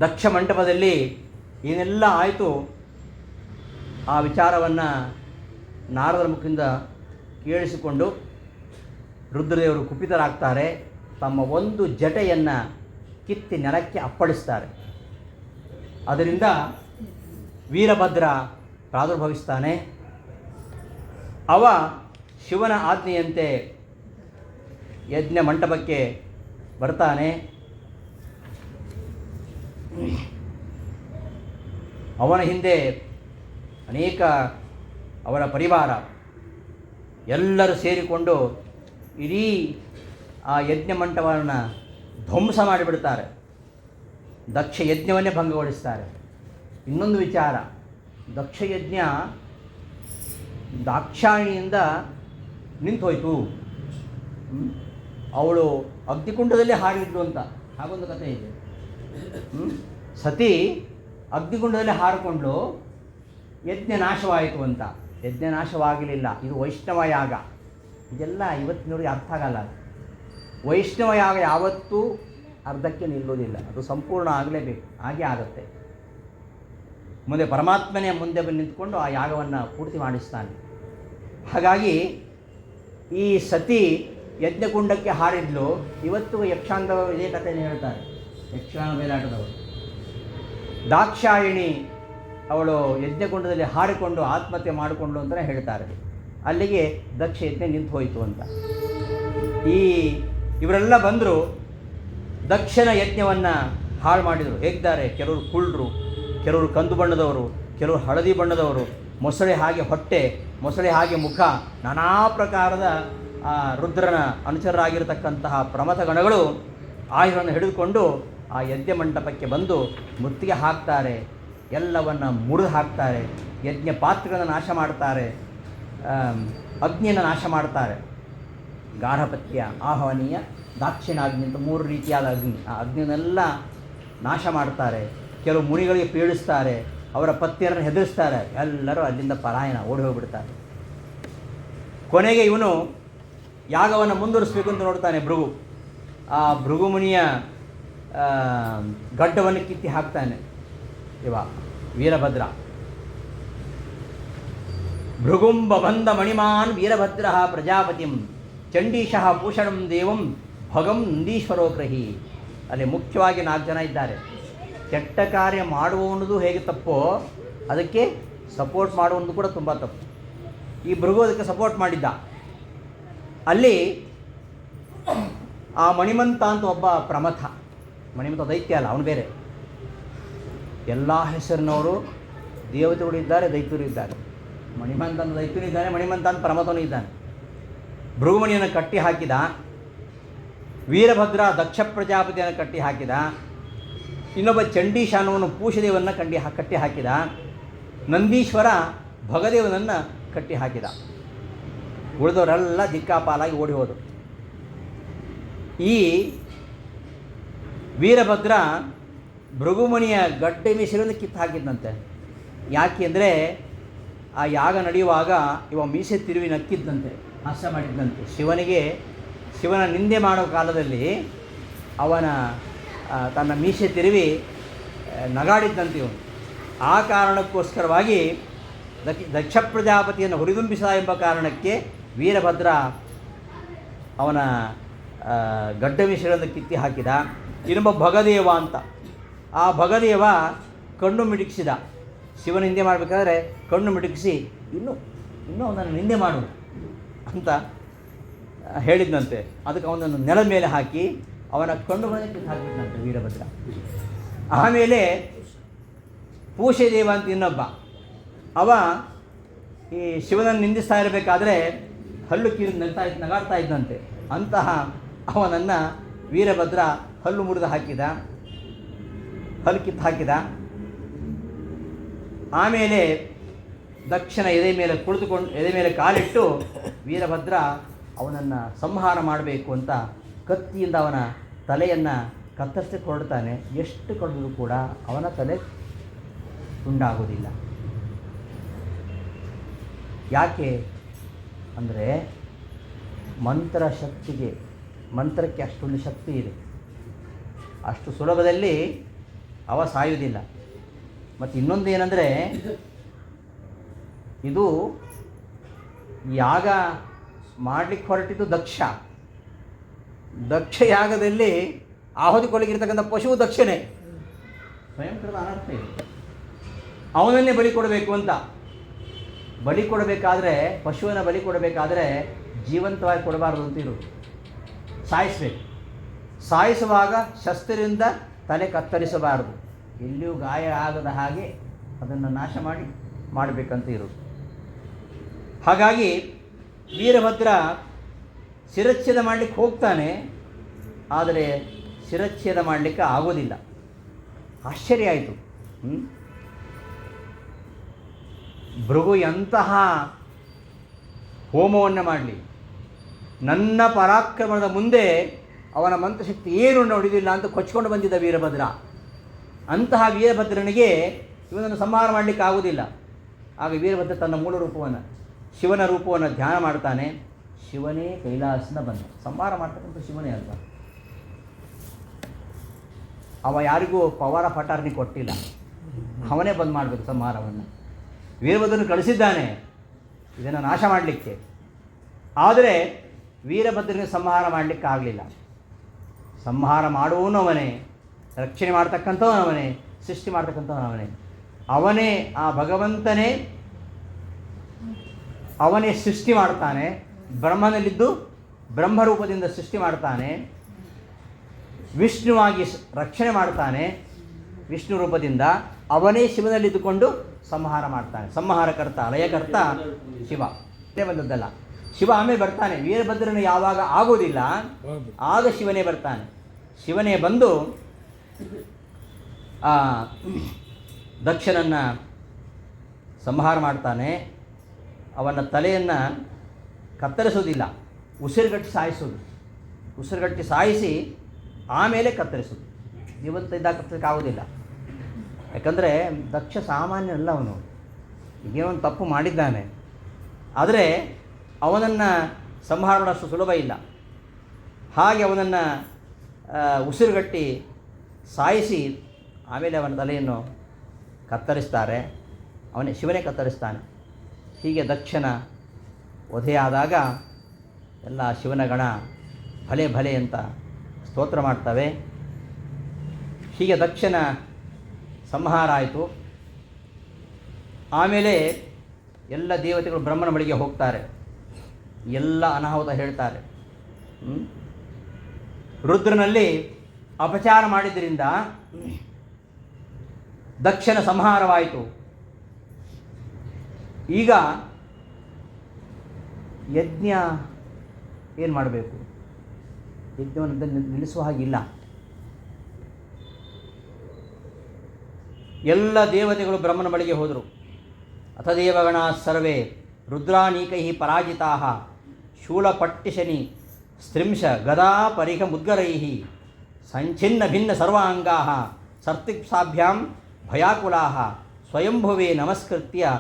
ದಕ್ಷ ಮಂಟಪದಲ್ಲಿ ಏನೆಲ್ಲ ಆಯಿತು ಆ ವಿಚಾರವನ್ನು ನಾರದರ ಮುಖದಿಂದ ಕೇಳಿಸಿಕೊಂಡು ರುದ್ರದೇವರು ಕುಪಿತರಾಗ್ತಾರೆ. ತಮ್ಮ ಒಂದು ಜಟೆಯನ್ನು ಕಿತ್ತಿ ನೆಲಕ್ಕೆ ಅಪ್ಪಳಿಸ್ತಾರೆ. ಅದರಿಂದ ವೀರಭದ್ರ ಪ್ರಾದುರ್ಭವಿಸ್ತಾನೆ. ಅವ ಶಿವನ ಆಜ್ಞೆಯಂತೆ ಯಜ್ಞ ಮಂಟಪಕ್ಕೆ ಬರ್ತಾನೆ. ಅವನ ಹಿಂದೆ ಅನೇಕ ಅವರ ಪರಿವಾರ ಎಲ್ಲರೂ ಸೇರಿಕೊಂಡು ಇಡೀ ಆ ಯಜ್ಞ ಮಂಟಪವನ್ನು ಧ್ವಂಸ ಮಾಡಿಬಿಡ್ತಾರೆ. ದಕ್ಷ ಯಜ್ಞವನ್ನೇ ಭಂಗಗೊಳಿಸ್ತಾರೆ. ಇನ್ನೊಂದು ವಿಚಾರ, ದಕ್ಷ ಯಜ್ಞ ದಾಕ್ಷಾಯಿಣಿಯಿಂದ ನಿಂತೋಯ್ತು. ಅವಳು ಅಗ್ನಿಕುಂಡದಲ್ಲಿ ಹಾರಿದ್ಲು ಅಂತ ಹಾಗೊಂದು ಕಥೆ ಇದೆ. ಸತಿ ಅಗ್ನಿಕುಂಡದಲ್ಲಿ ಹಾರಿಕೊಂಡು ಯಜ್ಞ ನಾಶವಾಯಿತು ಅಂತ. ಯಜ್ಞ ನಾಶವಾಗಲಿಲ್ಲ, ಇದು ವೈಷ್ಣವ ಯಾಗ. ಇದೆಲ್ಲ ಇವತ್ತಿನವ್ರಿಗೆ ಅರ್ಥ ಆಗಲ್ಲ. ವೈಷ್ಣವ ಯಾಗ ಯಾವತ್ತೂ ಅರ್ಧಕ್ಕೆ ನಿಲ್ಲೋದಿಲ್ಲ, ಅದು ಸಂಪೂರ್ಣ ಆಗಲೇಬೇಕು, ಹಾಗೆ ಆಗುತ್ತೆ. ಮುಂದೆ ಪರಮಾತ್ಮನೇ ಮುಂದೆ ಬಂದು ನಿಂತ್ಕೊಂಡು ಆ ಯಾಗವನ್ನು ಪೂರ್ತಿ ಮಾಡಿಸ್ತಾನೆ. ಹಾಗಾಗಿ ಈ ಸತಿ ಯಜ್ಞಕುಂಡಕ್ಕೆ ಹಾರಿದ್ಲು. ಇವತ್ತು ಯಕ್ಷಾಂಗದವರು ಇದೇ ಕಥೆಯನ್ನು ಹೇಳ್ತಾರೆ, ಯಕ್ಷಗಾನ ಬಯಲಾಟದವರು. ದಾಕ್ಷಾಯಿಣಿ ಅವಳು ಯಜ್ಞಕುಂಡದಲ್ಲಿ ಹಾರಿಕೊಂಡು ಆತ್ಮಹತ್ಯೆ ಮಾಡಿಕೊಂಡು ಅಂತಲೇ ಹೇಳ್ತಾರೆ. ಅಲ್ಲಿಗೆ ದಕ್ಷ ಯಜ್ಞ ನಿಂತು ಹೋಯಿತು ಅಂತ. ಇವರೆಲ್ಲ ಬಂದರು, ದಕ್ಷನ ಯಜ್ಞವನ್ನು ಹಾಳು ಮಾಡಿದರು. ಹೇಗಿದ್ದಾರೆ, ಕೆಲವರು ಕುಳ್ಳರು, ಕೆಲವರು ಕಂದು ಬಣ್ಣದವರು, ಕೆಲವರು ಹಳದಿ ಬಣ್ಣದವರು, ಮೊಸಳೆ ಹಾಗೆ ಹೊಟ್ಟೆ, ಮೊಸಳೆ ಹಾಗೆ ಮುಖ, ನಾನಾ ಪ್ರಕಾರದ ರುದ್ರನ ಅನುಚರರಾಗಿರತಕ್ಕಂತಹ ಪ್ರಮಥಗಣಗಳು ಆಯುಧವನ್ನು ಹಿಡಿದುಕೊಂಡು ಆ ಯಜ್ಞ ಮಂಟಪಕ್ಕೆ ಬಂದು ಮುತ್ತಿಗೆ ಹಾಕ್ತಾರೆ. ಎಲ್ಲವನ್ನು ಮುರಿದು ಹಾಕ್ತಾರೆ. ಯಜ್ಞ ಪಾತ್ರೆಗಳನ್ನು ನಾಶ ಮಾಡ್ತಾರೆ. ಅಗ್ನಿಯನ್ನು ನಾಶ ಮಾಡ್ತಾರೆ. ಗಾರ್ಹಪತ್ಯ, ಆಹ್ವಾನೀಯ, ದಾಕ್ಷಿಣಾಗ್ನಿ ಅಂತ 3 ರೀತಿಯಾದ ಅಗ್ನಿ. ಆ ಅಗ್ನಿಯನ್ನೆಲ್ಲ ನಾಶ ಮಾಡ್ತಾರೆ. ಕೆಲವು ಮುನಿಗಳಿಗೆ ಪೀಡಿಸ್ತಾರೆ, ಅವರ ಪತ್ನಿಯರನ್ನು ಹೆದರಿಸ್ತಾರೆ. ಎಲ್ಲರೂ ಅಲ್ಲಿಂದ ಪಲಾಯನ ಓಡಿ ಹೋಗಿಬಿಡ್ತಾರೆ. ಕೊನೆಗೆ ಇವನು ಯಾಗವನ್ನು ಮುಂದುವರಿಸಬೇಕು ಅಂತ ನೋಡ್ತಾನೆ ಭೃಗು. ಆ ಭೃಗು ಮುನಿಯ ಗಡ್ಡವನ್ನು ಕಿತ್ತಿ ಹಾಕ್ತಾನೆ ಇವ ವೀರಭದ್ರ. ಭೃಗುಂಬ ಬಂಧ ಮಣಿಮಾನ್ ವೀರಭದ್ರ ಪ್ರಜಾಪತಿಂ ಚಂಡೀಶಃ ಭೂಷಣಂ ದೇವಂ ಭಗಂ ನಂದೀಶ್ವರೋಗ್ರಹಿ. ಅಲ್ಲಿ ಮುಖ್ಯವಾಗಿ 4 ಜನ ಇದ್ದಾರೆ. ಕೆಟ್ಟ ಕಾರ್ಯ ಮಾಡುವವನದು ಹೇಗೆ ತಪ್ಪೋ ಅದಕ್ಕೆ ಸಪೋರ್ಟ್ ಮಾಡುವುದು ಕೂಡ ತುಂಬ ತಪ್ಪು. ಈ ಭೃಗು ಅದಕ್ಕೆ ಸಪೋರ್ಟ್ ಮಾಡಿದ್ದ. ಅಲ್ಲಿ ಆ ಮಣಿಮಂತ ಅಂತ ಒಬ್ಬ ಪ್ರಮಥ, ಮಣಿಮಂತ ದೈತ್ಯ ಅಲ್ಲ, ಅವನು ಬೇರೆ. ಎಲ್ಲ ಹೆಸರಿನವರು ದೇವತೆಗಳು ಇದ್ದಾರೆ, ದೈತ್ಯರು ಇದ್ದಾರೆ. ಮಣಿಮಂತ ಅಂತ ದೈತ್ಯನು ಇದ್ದಾನೆ, ಮಣಿಮಂತ ಅಂತ ಪ್ರಮಥನೂ ಇದ್ದಾನೆ. ಭೃಗುಮಣಿಯನ್ನು ಕಟ್ಟಿ ಹಾಕಿದ. ವೀರಭದ್ರ ದಕ್ಷ ಪ್ರಜಾಪತಿಯನ್ನು ಕಟ್ಟಿ ಹಾಕಿದ. ಇನ್ನೊಬ್ಬ ಚಂಡೀಶ ಅನ್ನುವನು ಪೂಷದೇವನ್ನ ಕಟ್ಟಿ ಹಾಕಿದ. ನಂದೀಶ್ವರ ಭಗದೇವನನ್ನು ಕಟ್ಟಿ ಹಾಕಿದ. ಉಳಿದವರೆಲ್ಲ ದಿಕ್ಕಾಪಾಲಾಗಿ ಓಡಿ ಹೋದರು. ಈ ವೀರಭದ್ರ ಭೃಗುಮಣಿಯ ಗಡ್ಡೆ ಮೀಸೆಯನ್ನು ಕಿತ್ತು ಹಾಕಿದ್ದಂತೆ. ಯಾಕೆ ಅಂದರೆ ಆ ಯಾಗ ನಡೆಯುವಾಗ ಇವ ಮೀಸೆ ತಿರುವಿ ನಕ್ಕಿದ್ದಂತೆ, ಹಾಸ್ಯ ಮಾಡಿದ್ದಂತೆ. ಶಿವನ ನಿಂದೆ ಮಾಡೋ ಕಾಲದಲ್ಲಿ ಅವನ ತನ್ನ ಮೀಸೆ ತಿರುವಿ ನಗಾಡಿದ್ದಂತೆ ಇವನು. ಆ ಕಾರಣಕ್ಕೋಸ್ಕರವಾಗಿ ದಕ್ಷ ಪ್ರಜಾಪತಿಯನ್ನು ಹುರಿದುಂಬಿಸ ಎಂಬ ಕಾರಣಕ್ಕೆ ವೀರಭದ್ರ ಅವನ ಗಡ್ಡ ಮೀಸೆಗಳನ್ನು ಕಿತ್ತಿ ಹಾಕಿದ. ಇನ್ನೊಬ್ಬ ಭಗದೇವ ಅಂತ, ಆ ಭಗದೇವ ಕಣ್ಣು ಮಿಟುಕಿಸಿದ. ಶಿವನ ನಿಂದೆ ಮಾಡಬೇಕಾದ್ರೆ ಕಣ್ಣು ಮಿಟುಕಿಸಿ ಇನ್ನೂ ಅವನನ್ನು ನಿಂದೆ ಮಾಡು ಅಂತ ಹೇಳಿದ್ನಂತೆ. ಅದಕ್ಕೆ ಅವನನ್ನು ನೆಲದ ಮೇಲೆ ಹಾಕಿ ಅವನ ಕಣ್ಣುಗಳನ್ನೇ ಕಿತ್ತು ಹಾಕಿಬಿಟ್ನಂತೆ ವೀರಭದ್ರ. ಆಮೇಲೆ ಪೂಷದೇವ ಅಂತ ಇನ್ನೊಬ್ಬ, ಅವ ಈ ಶಿವನನ್ನು ನಿಂದಿಸ್ತಾ ಇರಬೇಕಾದ್ರೆ ಹಲ್ಲು ಕಿರಿದು ನಗಾಡ್ತಾ ಇದ್ದಂತೆ. ಅಂತಹ ಅವನನ್ನು ವೀರಭದ್ರ ಹಲ್ಲು ಮುರಿದು ಹಾಕಿದ, ಹಲ್ಲು ಕಿತ್ತು ಹಾಕಿದ. ಆಮೇಲೆ ದಕ್ಷನ ಎದೆ ಮೇಲೆ ಕಾಲಿಟ್ಟು ವೀರಭದ್ರ ಅವನನ್ನು ಸಂಹಾರ ಮಾಡಬೇಕು ಅಂತ ಕತ್ತಿಯಿಂದ ಅವನ ತಲೆಯನ್ನು ಕತ್ತರಿಸಿ ಹೊರಡ್ತಾನೆ. ಎಷ್ಟು ಕಡಿದ್ರೂ ಕೂಡ ಅವನ ತಲೆ ತುಂಡಾಗೋದಿಲ್ಲ. ಯಾಕೆ ಅಂದರೆ ಮಂತ್ರಕ್ಕೆ ಅಷ್ಟೊಂದು ಶಕ್ತಿ ಇದೆ. ಅಷ್ಟು ಸುಲಭದಲ್ಲಿ ಅವ ಸಾಯುವುದಿಲ್ಲ. ಮತ್ತು ಇನ್ನೊಂದು ಏನಂದರೆ, ಇದು ಯಾಗ ಮಾಡಲಿಕ್ಕೆ ಹೊರಟಿದ್ದು ದಕ್ಷ ಯಾಗದಲ್ಲಿ ಆಹುತಿ ಕೊಡಲಿಕ್ಕಿರ್ತಕ್ಕಂಥ ಪಶುವು ದಕ್ಷನೇ. ಸ್ವಯಂಕೃತ ಅನರ್ಥ ಇದೆ. ಅವನನ್ನೇ ಬಲಿ ಕೊಡಬೇಕು ಅಂತ. ಪಶುವನ್ನು ಬಲಿ ಕೊಡಬೇಕಾದ್ರೆ ಜೀವಂತವಾಗಿ ಕೊಡಬಾರ್ದು ಅಂತಿರು, ಸಾಯಿಸಬೇಕು. ಸಾಯಿಸುವಾಗ ಶಸ್ತ್ರದಿಂದ ತಲೆ ಕತ್ತರಿಸಬಾರದು, ಎಲ್ಲಿಯೂ ಗಾಯ ಆಗದ ಹಾಗೆ ಅದನ್ನು ನಾಶ ಮಾಡಬೇಕಂತ ಇರೋದು. ಹಾಗಾಗಿ ವೀರಭದ್ರ ಶಿರಚ್ಛೇದ ಮಾಡಲಿಕ್ಕೆ ಹೋಗ್ತಾನೆ, ಆದರೆ ಶಿರಚ್ಛೇದ ಮಾಡಲಿಕ್ಕೆ ಆಗೋದಿಲ್ಲ. ಆಶ್ಚರ್ಯ ಆಯಿತು. ಭೃಗು ಎಂತಹ ಹೋಮವನ್ನು ಮಾಡಲಿ, ನನ್ನ ಪರಾಕ್ರಮದ ಮುಂದೆ ಅವನ ಮಂತ್ರಶಕ್ತಿ ಏನು ನೋಡಿದಿಲ್ಲ ಅಂತ ಕೊಚ್ಕೊಂಡು ಬಂದಿದ್ದ ವೀರಭದ್ರ. ಅಂತಹ ವೀರಭದ್ರನಿಗೆ ಇವನನ್ನು ಸಂಹಾರ ಮಾಡಲಿಕ್ಕೆ ಆಗುವುದಿಲ್ಲ. ಆಗ ವೀರಭದ್ರ ತನ್ನ ಮೂಲ ರೂಪವನ್ನು, ಶಿವನ ರೂಪವನ್ನು ಧ್ಯಾನ ಮಾಡ್ತಾನೆ. ಶಿವನೇ ಕೈಲಾಸನ ಬಂದ. ಸಂಹಾರ ಮಾಡ್ತಕ್ಕಂಥ ಶಿವನೇ ಅಲ್ವ. ಅವ ಯಾರಿಗೂ ಪವಾರ ಪಟಾರ್ನಿ ಕೊಟ್ಟಿಲ್ಲ, ಅವನೇ ಬಂದು ಮಾಡಬೇಕು ಸಂಹಾರವನ್ನು. ವೀರಭದ್ರನು ಕಳಿಸಿದ್ದಾನೆ ಇದನ್ನು ನಾಶ ಮಾಡಲಿಕ್ಕೆ, ಆದರೆ ವೀರಭದ್ರನಿಗೆ ಸಂಹಾರ ಮಾಡಲಿಕ್ಕೆ ಆಗಲಿಲ್ಲ. ಸಂಹಾರ ಮಾಡುವವನು ಅವನೇ, ರಕ್ಷಣೆ ಮಾಡ್ತಕ್ಕಂಥವನವನೇ, ಸೃಷ್ಟಿ ಮಾಡ್ತಕ್ಕಂಥವನವನೇ. ಅವನೇ ಆ ಭಗವಂತನೇ, ಅವನೇ ಸೃಷ್ಟಿ ಮಾಡ್ತಾನೆ. ಬ್ರಹ್ಮನಲ್ಲಿದ್ದು ಬ್ರಹ್ಮರೂಪದಿಂದ ಸೃಷ್ಟಿ ಮಾಡ್ತಾನೆ. ವಿಷ್ಣುವಾಗಿ ರಕ್ಷಣೆ ಮಾಡ್ತಾನೆ. ವಿಷ್ಣು ರೂಪದಿಂದ ಅವನೇ ಶಿವನಲ್ಲಿದ್ದುಕೊಂಡು ಸಂಹಾರ ಮಾಡ್ತಾನೆ. ಸಂಹಾರಕರ್ತ, ಲಯಕರ್ತ ಶಿವ. ಇದೇ ಬಂದದ್ದಲ್ಲ. ಶಿವ ಆಮೇಲೆ ಬರ್ತಾನೆ. ವೀರಭದ್ರನು ಯಾವಾಗ ಆಗೋದಿಲ್ಲ ಆಗ ಶಿವನೇ ಬರ್ತಾನೆ. ಶಿವನೇ ಬಂದು ದಕ್ಷನನ್ನು ಸಂಹಾರ ಮಾಡ್ತಾನೆ. ಅವನ ತಲೆಯನ್ನು ಕತ್ತರಿಸೋದಿಲ್ಲ, ಉಸಿರುಗಟ್ಟಿ ಸಾಯಿಸೋದು. ಉಸಿರುಗಟ್ಟಿ ಸಾಯಿಸಿ ಆಮೇಲೆ ಕತ್ತರಿಸೋದು. ಜೀವಂತ ಇದ್ದಾಗ ಕತ್ತರಿಸಕ್ಕೆ ಆಗೋದಿಲ್ಲ. ಯಾಕಂದರೆ ದಕ್ಷ ಸಾಮಾನ್ಯ ಅಲ್ಲ. ಅವನು ಈಗೇನೋ ಒಂದು ತಪ್ಪು ಮಾಡಿದ್ದಾನೆ, ಆದರೆ ಅವನನ್ನು ಸಂಹಾರ ಮಾಡೋಷ್ಟು ಸುಲಭ ಇಲ್ಲ. ಹಾಗೆ ಅವನನ್ನು ಉಸಿರುಗಟ್ಟಿ ಸಾಯಿಸಿ ಆಮೇಲೆ ಅವನ ತಲೆಯನ್ನು ಕತ್ತರಿಸ್ತಾರೆ. ಶಿವನೇ ಕತ್ತರಿಸ್ತಾನೆ. ಹೀಗೆ ದಕ್ಷನ ವಧೆಯಾದಾಗ ಎಲ್ಲ ಶಿವನ ಗಣ ಭಲೆ ಭಲೆ ಅಂತ ಸ್ತೋತ್ರ ಮಾಡ್ತವೆ. ಹೀಗೆ ದಕ್ಷನ ಸಂಹಾರ ಆಯಿತು. ಆಮೇಲೆ ಎಲ್ಲ ದೇವತೆಗಳು ಬ್ರಹ್ಮನ ಬಳಿಗೆ ಹೋಗ್ತಾರೆ. ಎಲ್ಲ ಅನಾಹುತ ಹೇಳ್ತಾರೆ. ರುದ್ರನಲ್ಲಿ ಅಪಚಾರ ಮಾಡಿದ್ದರಿಂದ ದಕ್ಷನ ಸಂಹಾರವಾಯಿತು. ಈಗ ಯಜ್ಞ ಏನು ಮಾಡಬೇಕು? ಯಜ್ಞವನ್ನು ನಿಲ್ಲಿಸುವ ಹಾಗಿಲ್ಲ. ಎಲ್ಲ ದೇವತೆಗಳು ಬ್ರಹ್ಮನ ಬಳಿಗೆ ಹೋದರು. ಅಥ ದೇವಗಣ ಸರ್ವೇ ರುದ್ರಾನೀಕೈ ಪರಾಜಿತಾ ಶೂಲಪಟ್ಟಿಶನಿ ಸ್ತ್ರಿಂಶ ಗದಾ ಪರಿಹ ಮುದ್ಗರೈ ಸಂಚಿನ್ನ ಭಿನ್ನ ಸರ್ವಾಂಗಾ ಸರ್ತಿಪ್ಸಾಭ್ಯಾಂ ಭಯಾಕುಲಾ ಸ್ವಯಂಭುವೇ ನಮಸ್ಕೃತ್ಯ